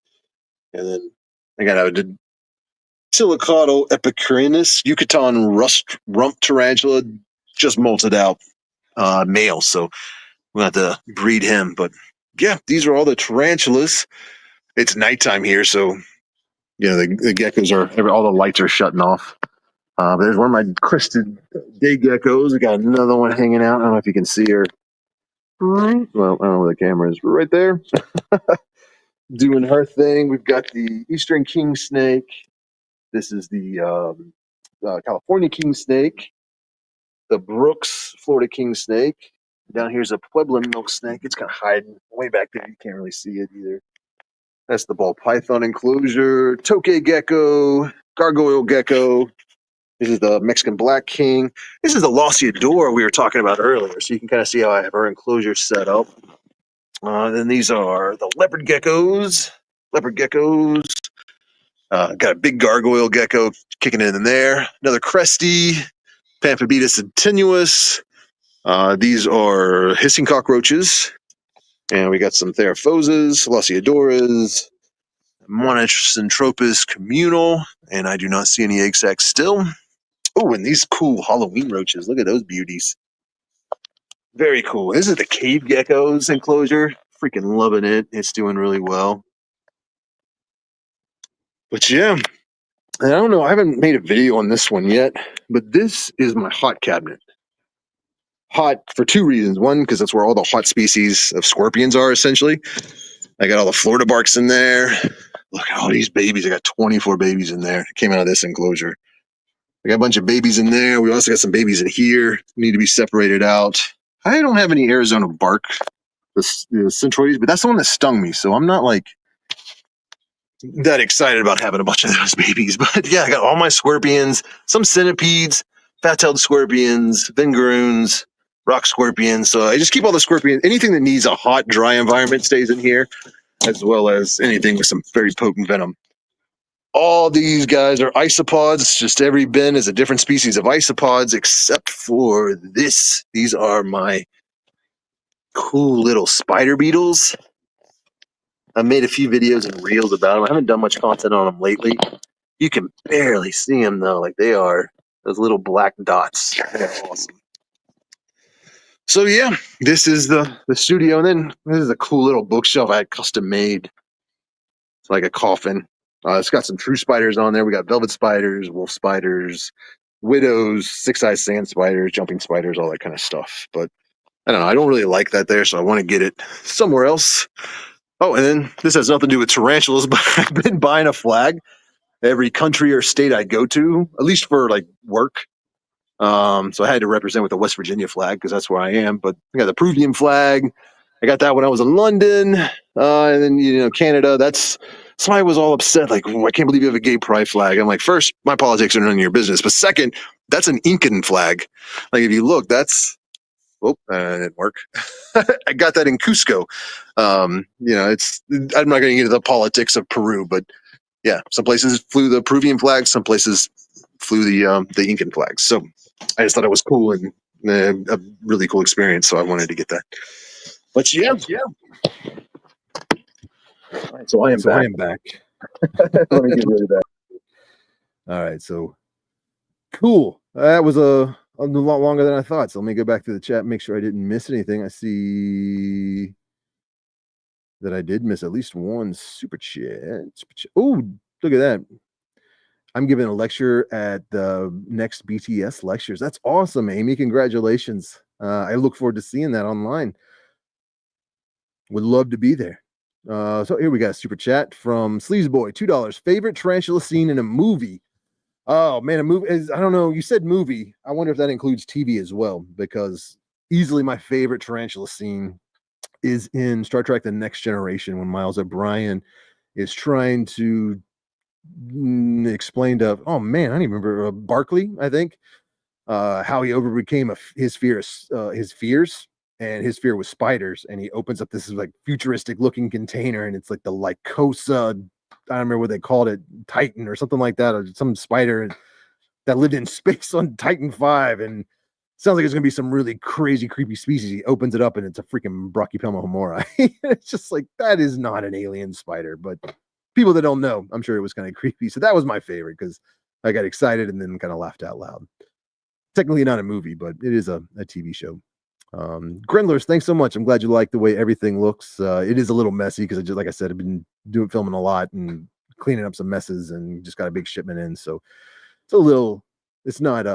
and then I got a Tilicato epicrinus, Yucatan rust rump tarantula, just molted out male. So we'll have to breed him. But yeah, these are all the tarantulas. It's nighttime here, so the geckos all the lights are shutting off. There's one of my crested day geckos. We got another one hanging out. I don't know if you can see her. Well, I don't know where the camera is. Right there. Doing her thing. We've got the Eastern king snake. This is the California king snake. The Brooks Florida king snake. Down here's a Pueblo milk snake. It's kind of hiding way back there. You can't really see it either. That's the ball python enclosure, tokay gecko, gargoyle gecko. This is the Mexican black king. This is the Losiodora we were talking about earlier, so you can kind of see how I have our enclosure set up. Then these are the leopard geckos. Leopard geckos. Got a big gargoyle gecko kicking in there. Another cresty, Pamphobetus continuous. These are hissing cockroaches. And we got some Theraphoses, Losiodoras, Monocentropus communal, and I do not see any egg sacs still. Oh, and these cool Halloween roaches. Look at those beauties. Very cool. This is the cave geckos enclosure. Freaking loving it. It's doing really well. But yeah, and I don't know. I haven't made a video on this one yet, but this is my hot cabinet. Hot for two reasons. One, because that's where all the hot species of scorpions are, essentially. I got all the Florida barks in there. Look at all these babies. I got 24 babies in there. It came out of this enclosure. I got a bunch of babies in there. We also got some babies in here. Need to be separated out. I don't have any Arizona bark, the centroides, but that's the one that stung me. So I'm not like that excited about having a bunch of those babies. But yeah, I got all my scorpions, some centipedes, fat-tailed scorpions, vingaroons, rock scorpions. So I just keep all the scorpions. Anything that needs a hot, dry environment stays in here, as well as anything with some very potent venom. All these guys are isopods. Just every bin is a different species of isopods, except for this. These are my cool little spider beetles. I made a few videos and reels about them. I haven't done much content on them lately. You can barely see them though. Like they are those little black dots. They're awesome. So yeah, this is the studio, and then this is a cool little bookshelf I had custom made. It's like a coffin. It's got some true spiders on there. We got velvet spiders, wolf spiders, widows, six-eyed sand spiders, jumping spiders, all that kind of stuff. But I don't know. I don't really like that there, so I want to get it somewhere else. Oh, and then this has nothing to do with tarantulas, but I've been buying a flag every country or state I go to, at least for like work. So I had to represent with the West Virginia flag because that's where I am. But I got the Peruvian flag. I got that when I was in London, and then Canada. That's somebody was all upset, like, oh, I can't believe you have a gay pride flag. I'm like, first, my politics are none of your business, but second, that's an Incan flag. Like if you look, that's it didn't work. I got that in Cusco. It's I'm not going to get into the politics of Peru, but yeah, some places flew the Peruvian flag, some places flew the Incan flags. So I just thought it was cool and a really cool experience. So I wanted to get that. But yeah. All right, so I am back. Let me get rid of that. All right, so cool. That was a lot longer than I thought. So let me go back to the chat, make sure I didn't miss anything. I see that I did miss at least one super chat. Oh, look at that. I'm giving a lecture at the next BTS lectures. That's awesome, Amy. Congratulations. I look forward to seeing that online. Would love to be there. So here we got a super chat from Sleazeboy, $2. Favorite tarantula scene in a movie? Oh man, a movie is, I don't know. You said movie. I wonder if that includes TV as well, because easily my favorite tarantula scene is in Star Trek The Next Generation when Miles O'Brien is trying to explain to, oh man, I don't even remember, Barclay, I think, how he overcame his fears, and his fear was spiders. And he opens up this like futuristic looking container, and it's like the Lycosa, I don't remember what they called it, Titan or something like that, or some spider that lived in space on Titan 5. And sounds like it's going to be some really crazy, creepy species. He opens it up and it's a freaking Brachypelma homora. It's just like, that is not an alien spider, but people that don't know, I'm sure it was kind of creepy. So that was my favorite because I got excited and then kind of laughed out loud. Technically not a movie, but it is a TV show. Grindlers, thanks so much. I'm glad you like the way everything looks. It is a little messy because, like I said, I've been filming a lot and cleaning up some messes and just got a big shipment in. So it's not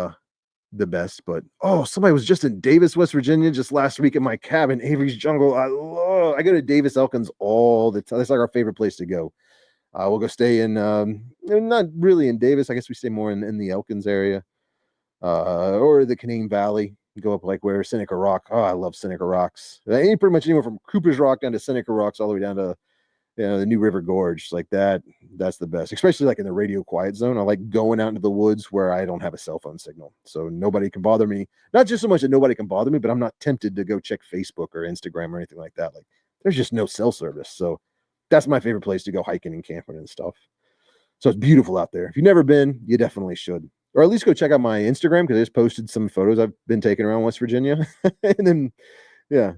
the best, but somebody was just in Davis, West Virginia just last week at my cabin, Avery's Jungle. I go to Davis Elkins all the time. That's like our favorite place to go. We'll go stay in, not really in Davis. I guess we stay more in the Elkins area, or the Canaan Valley. Go up like where Seneca Rock. Oh, I love Seneca Rocks. Pretty much anywhere from Cooper's Rock down to Seneca Rocks, all the way down to the New River Gorge, like that. That's the best, especially like in the radio quiet zone. I like going out into the woods where I don't have a cell phone signal, so nobody can bother me. Not just so much that nobody can bother me, but I'm not tempted to go check Facebook or Instagram or anything like that. Like there's just no cell service, so that's my favorite place to go hiking and camping and stuff. So it's beautiful out there. If you've never been, you definitely should, or at least go check out my Instagram because I just posted some photos I've been taking around West Virginia, and then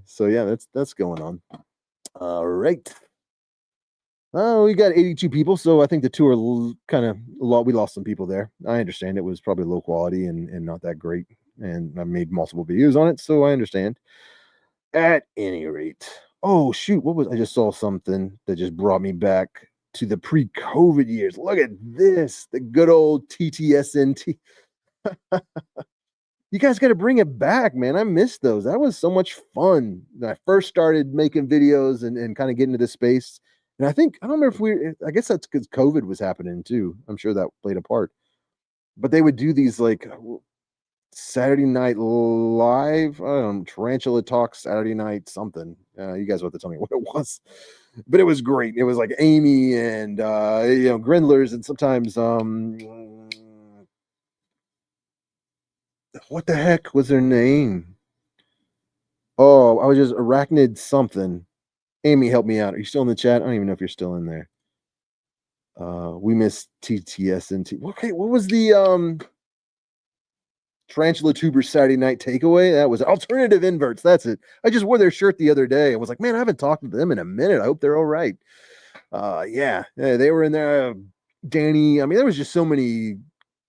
so that's going on. All right. Oh, we got 82 people, so I think the tour kind of we lost some people there. I understand it was probably low quality and not that great, and I made multiple videos on it, so I understand. At any rate, oh shoot, I just saw something that just brought me back to the pre-COVID years. Look at this, the good old TTSNT. You guys got to bring it back, man. I missed those. That was so much fun when I first started making videos and kind of getting into this space. And I don't remember I guess that's because COVID was happening too. I'm sure that played a part. But they would do these like Saturday Night Live, I don't know, Tarantula Talk Saturday Night something. You guys will have to tell me what it was. But it was great. It was like Amy and Grindlers, and sometimes what the heck was their name? Oh, I was just Arachnid something. Amy, help me out. Are you still in the chat? I don't even know if you're still in there. We missed TTSNT. Okay, what was the Tarantula Tuber Saturday Night Takeaway? That was Alternative Inverts. That's it. I just wore their shirt the other day. I was like, man, I haven't talked to them in a minute. I hope they're all right. Yeah, they were in there. Danny. I mean, there was just so many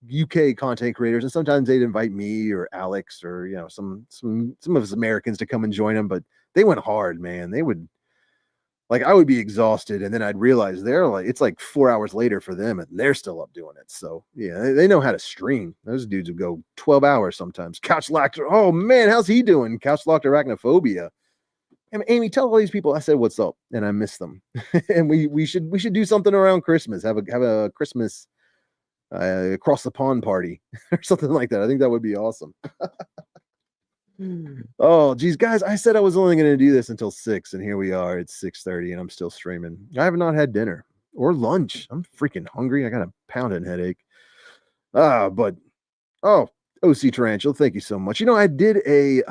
UK content creators, and sometimes they'd invite me or Alex or some of us Americans to come and join them. But they went hard, man. They would. Like I would be exhausted, and then I'd realize it's like 4 hours later for them, and they're still up doing it. So yeah, they know how to stream. Those dudes would go 12 hours sometimes. Couch locked. Oh man, how's he doing? Couch locked arachnophobia. And Amy, tell all these people I said what's up, and I miss them. And we should do something around Christmas. Have a Christmas across the pond party or something like that. I think that would be awesome. Oh geez, guys, I said I was only going to do this until 6, and here we are. It's 6:30 and I'm still streaming. I have not had dinner or lunch. I'm freaking hungry. I got a pounding headache. But OC Tarantula, thank you so much. I did I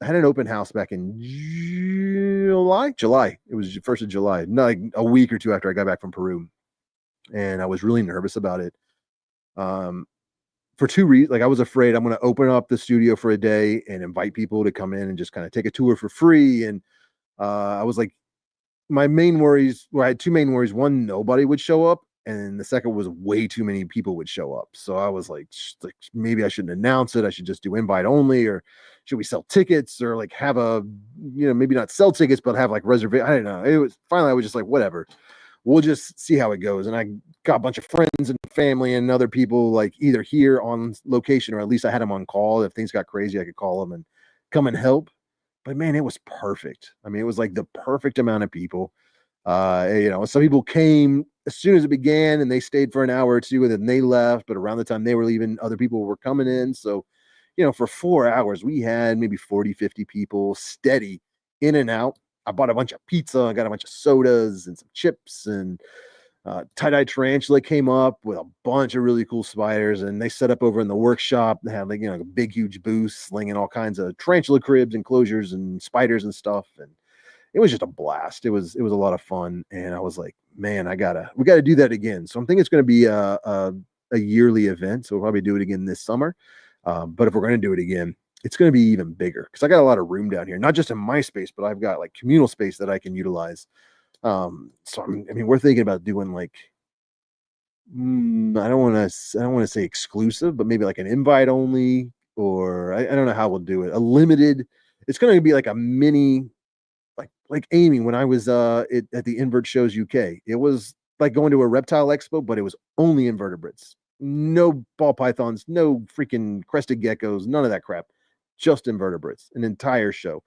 had an open house back in July. It was the 1st of July, not like a week or two after I got back from Peru, and I was really nervous about it. For 2 reasons. Like I was afraid I'm going to open up the studio for a day and invite people to come in and just kind of take a tour for free. And I was like, I had 2 main worries. One, nobody would show up. And the second was way too many people would show up. So I was like maybe I shouldn't announce it. I should just do invite only, or should we sell tickets, or like have maybe not sell tickets, but have like reservation. I don't know. It was finally, I was just like, whatever. We'll just see how it goes. And I got a bunch of friends and family and other people like either here on location, or at least I had them on call. If things got crazy, I could call them and come and help. But man, it was perfect. I mean, it was like the perfect amount of people. Some people came as soon as it began and they stayed for an hour or two and then they left. But around the time they were leaving, other people were coming in. So, for 4 hours, we had maybe 40, 50 people steady in and out. I bought a bunch of pizza. I got a bunch of sodas and some chips, and Tie-Dye Tarantula came up with a bunch of really cool spiders, and they set up over in the workshop. They had like a big, huge booth slinging all kinds of Tarantula Cribs, Enclosures, and spiders and stuff. And it was just a blast. It was a lot of fun. And I was like, man, we got to do that again. So I'm thinking it's going to be a yearly event. So we'll probably do it again this summer. But if we're going to do it again, it's going to be even bigger because I got a lot of room down here, not just in my space, but I've got like communal space that I can utilize. So we're thinking about doing like, I don't want to say exclusive, but maybe like an invite only, or I don't know how we'll do it. A limited, it's going to be like a mini, like Amy, when I was at the Invert Shows UK, it was like going to a reptile expo, but it was only invertebrates, no ball pythons, no freaking crested geckos, none of that crap. Just invertebrates, an entire show.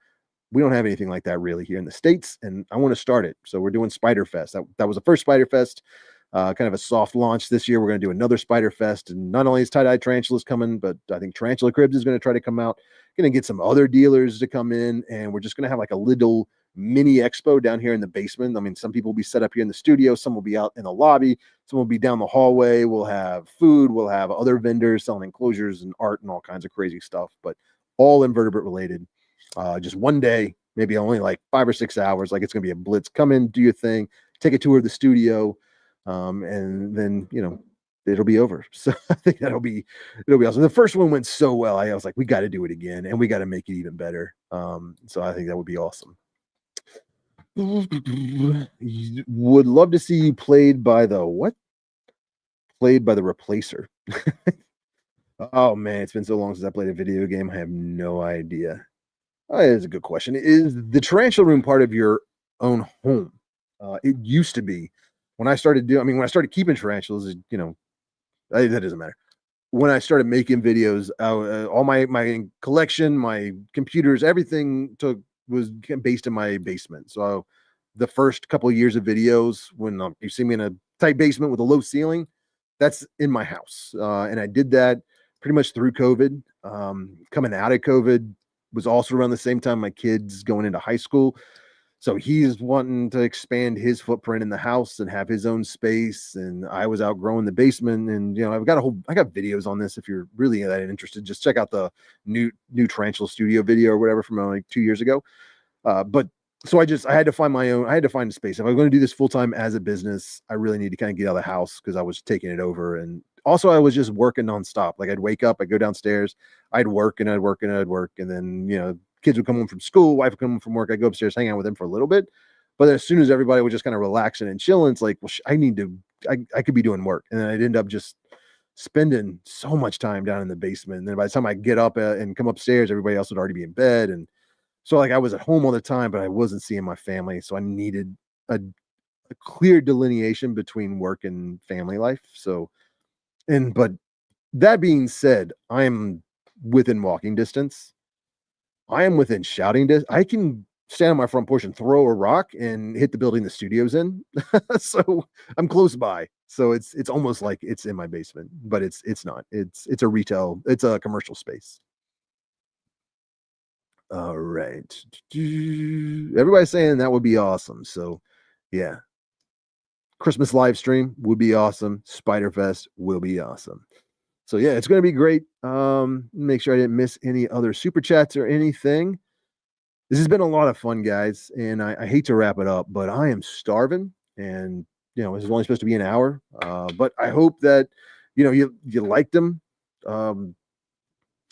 We don't have anything like that really here in the States, and I want to start it. So we're doing Spider Fest. That was the first Spider Fest, kind of a soft launch. This year we're going to do another Spider Fest, and not only is Tie-Dye Tarantulas coming, but I think Tarantula Cribs is going to try to come out. Going to get some other dealers to come in, and we're just going to have like a little mini expo down here in the basement. I mean, some people will be set up here in the studio, some will be out in the lobby, some will be down the hallway. We'll have food, we'll have other vendors selling enclosures and art and all kinds of crazy stuff, but all invertebrate related. Just one day, maybe only like 5 or 6 hours. Like it's gonna be a blitz. Come in, do your thing, take a tour of the studio, and then it'll be over. So I think it'll be awesome. The first one went so well. I was like, we got to do it again, and we got to make it even better. So I think that would be awesome. Would love to see you played by the what? Played by the Replacer. Oh man, it's been so long since I played a video game. I have no idea. Oh, that is a good question. Is the Tarantula Room part of your own home? It used to be. When I started when I started keeping tarantulas, that doesn't matter. When I started making videos, all my collection, my computers, everything was based in my basement. So the first couple of years of videos, when you see me in a tight basement with a low ceiling, that's in my house. And I did that pretty much through COVID. Coming out of COVID was also around the same time my kid's going into high school. So he's wanting to expand his footprint in the house and have his own space. And I was outgrowing the basement. And I got videos on this. If you're really that interested, just check out the new Tarantula Studio video or whatever from like 2 years ago. But so I had to find a space. If I'm going to do this full time as a business, I really need to kind of get out of the house because I was taking it over. And also I was just working nonstop. Like I'd wake up, I'd go downstairs, I'd work and I'd work and I'd work. And then, kids would come home from school, wife would come home from work. I'd go upstairs, hang out with them for a little bit. But as soon as everybody was just kind of relaxing and chilling, it's like, well, I could be doing work. And then I'd end up just spending so much time down in the basement. And then by the time I get up and come upstairs, everybody else would already be in bed. And so like I was at home all the time, but I wasn't seeing my family. So I needed a clear delineation between work and family life. But that being said, I am within walking distance. I am within shouting distance. I can stand on my front porch and throw a rock and hit the building the studio's in. So I'm close by. So it's almost like it's in my basement, but it's not. It's a commercial space. All right. Everybody's saying that would be awesome. So yeah. Christmas live stream would be awesome. Spiderfest will be awesome. So yeah, it's going to be great. Make sure I didn't miss any other super chats or anything. This has been a lot of fun, guys, and I hate to wrap it up, but I am starving, and this is only supposed to be an hour. But I hope that you liked them. I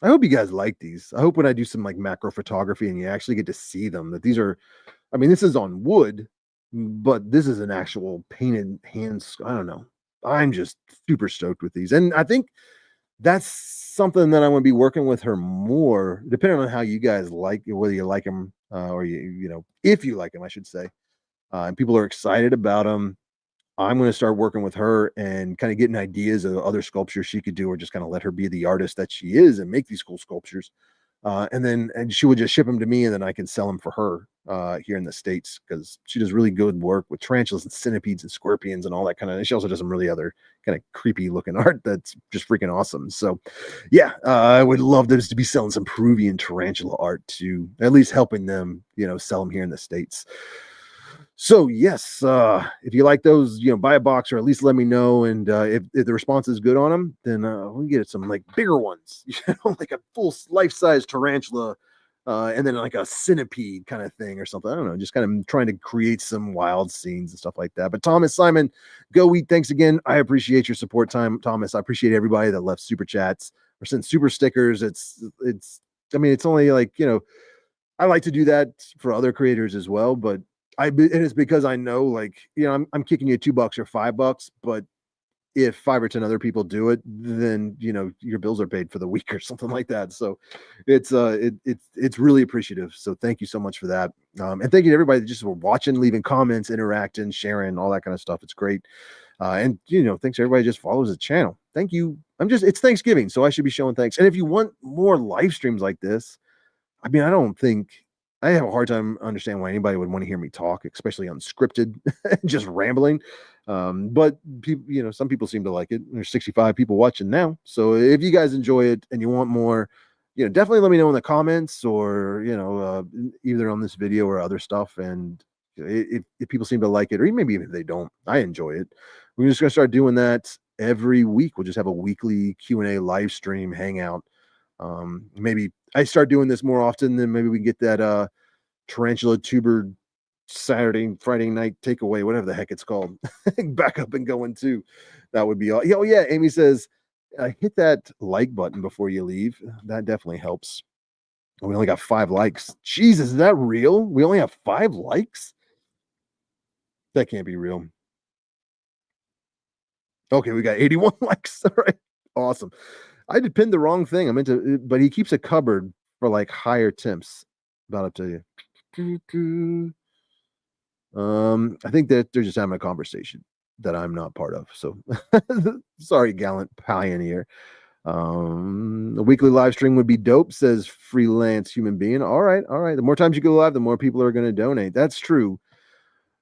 hope you guys like these. I hope when I do some like macro photography and you actually get to see them, that these are. I mean, this is on wood, but this is an actual painted hands. I don't know. I'm just super stoked with these, and I think that's something that I want to be working with her more, depending on how you guys like, whether you like them or if you like them, I should say. And people are excited about them. I'm going to start working with her and kind of getting ideas of other sculptures she could do, or just kind of let her be the artist that she is and make these cool sculptures. And she would just ship them to me, and then I can sell them for her here in the States, because she does really good work with tarantulas and centipedes and scorpions and all that kind of. And she also does some really other kind of creepy looking art that's just freaking awesome. So yeah, I would love this to be selling some Peruvian tarantula art, to at least helping them, sell them here in the States. So yes, if you like those, buy a box, or at least let me know. And if the response is good on them, then we'll get some like bigger ones, like a full life-size tarantula, and then like a centipede kind of thing or something. I don't know, just kind of trying to create some wild scenes and stuff like that. But Thomas, Simon, Go Eat, thanks again. I appreciate your support, Thomas. I appreciate everybody that left super chats or sent super stickers. It's only like, I like to do that for other creators as well, but and it's because I know, like, I'm kicking you $2 or $5, but if 5 or 10 other people do it, then your bills are paid for the week or something like that. So it's really appreciative. So thank you so much for that. And thank you to everybody that just were watching, leaving comments, interacting, sharing, all that kind of stuff. It's great. And thanks to everybody just follows the channel. Thank you. It's Thanksgiving, so I should be showing thanks. And if you want more live streams like this, I have a hard time understanding why anybody would want to hear me talk, especially unscripted, just rambling. But people, some people seem to like it. There's 65 people watching now. So if you guys enjoy it and you want more, definitely let me know in the comments or, either on this video or other stuff. And if people seem to like it, or maybe even if they don't, I enjoy it. We're just going to start doing that every week. We'll just have a weekly Q&A live stream hangout. Maybe I start doing this more often, then maybe we get that tarantula tuber Saturday, Friday night takeaway, whatever the heck it's called, back up and going too. That would be all. Oh yeah, Amy says, hit that like button before you leave. That definitely helps. We only got 5 likes. Jesus, is that real? We only have 5 likes? That can't be real. Okay, we got 81 likes. All right, awesome. I did pin the wrong thing. I meant to, but he keeps a cupboard for like higher temps. About up to you. I think that they're just having a conversation that I'm not part of. So sorry, gallant pioneer. A weekly live stream would be dope, says freelance human being. All right. The more times you go live, the more people are going to donate. That's true.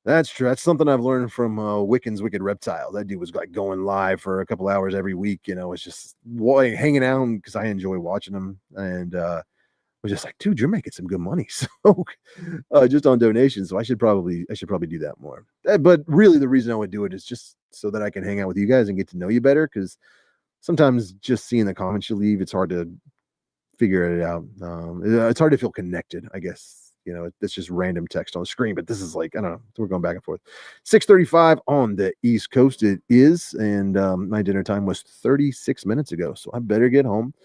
That's something I've learned from Wiccan's Wicked Reptile. That dude was like going live for a couple hours every week. It's just hanging out because I enjoy watching him, and was just like, dude, you're making some good money. So just on donations. So I should probably do that more. But really the reason I would do it is just so that I can hang out with you guys and get to know you better. Because sometimes just seeing the comments you leave, it's hard to figure it out. It's hard to feel connected, I guess. It's just random text on the screen, but this is like, I don't know. We're going back and forth. 6:35 on the East Coast it is. And my dinner time was 36 minutes ago. So I better get home.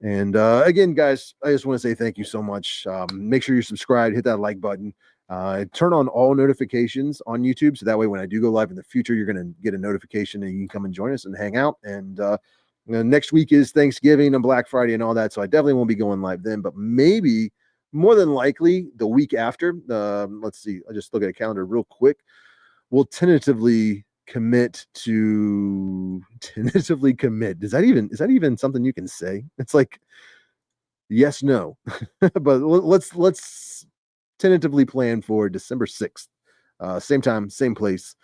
And again, guys, I just want to say thank you so much. Make sure you're subscribed, hit that like button, turn on all notifications on YouTube. So that way, when I do go live in the future, you're going to get a notification and you can come and join us and hang out. And next week is Thanksgiving and Black Friday and all that. So I definitely won't be going live then, but maybe more than likely the week after. Let's see. I'll just look at a calendar real quick. We'll tentatively commit. Is that even something you can say? It's like yes, no. But let's tentatively plan for December 6th. Same time, same place,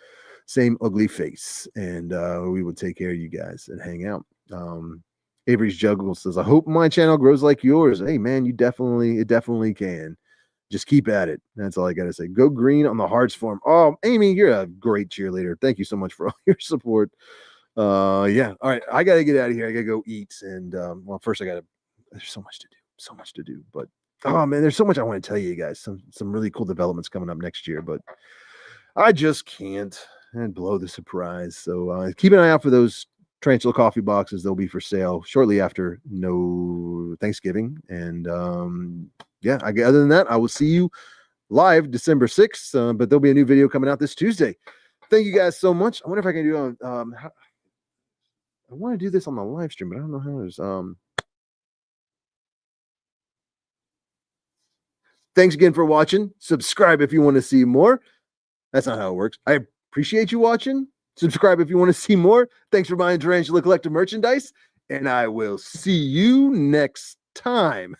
same ugly face. And we will take care of you guys and hang out. Avery's Juggle says, I hope my channel grows like yours. Hey man, it definitely can. Just keep at it. That's all I got to say. Go green on the Hearts Farm. Oh, Amy, you're a great cheerleader. Thank you so much for all your support. Yeah. All right. I got to get out of here. I got to go eat. And, first there's so much to do, but, oh man, there's so much I want to tell you guys. Some really cool developments coming up next year, but I just can't and blow the surprise. So, keep an eye out for those Tarantula coffee boxes. They'll be for sale shortly after Thanksgiving. And, yeah, other than that, I will see you live December 6th, but there'll be a new video coming out this Tuesday. Thank you guys so much. I wonder if I can do I want to do this on the live stream, but I don't know how it is. Thanks again for watching. Subscribe if you want to see more. That's not how it works. I appreciate you watching. Subscribe if you want to see more. Thanks for buying Tarantula Collector merchandise, and I will see you next time.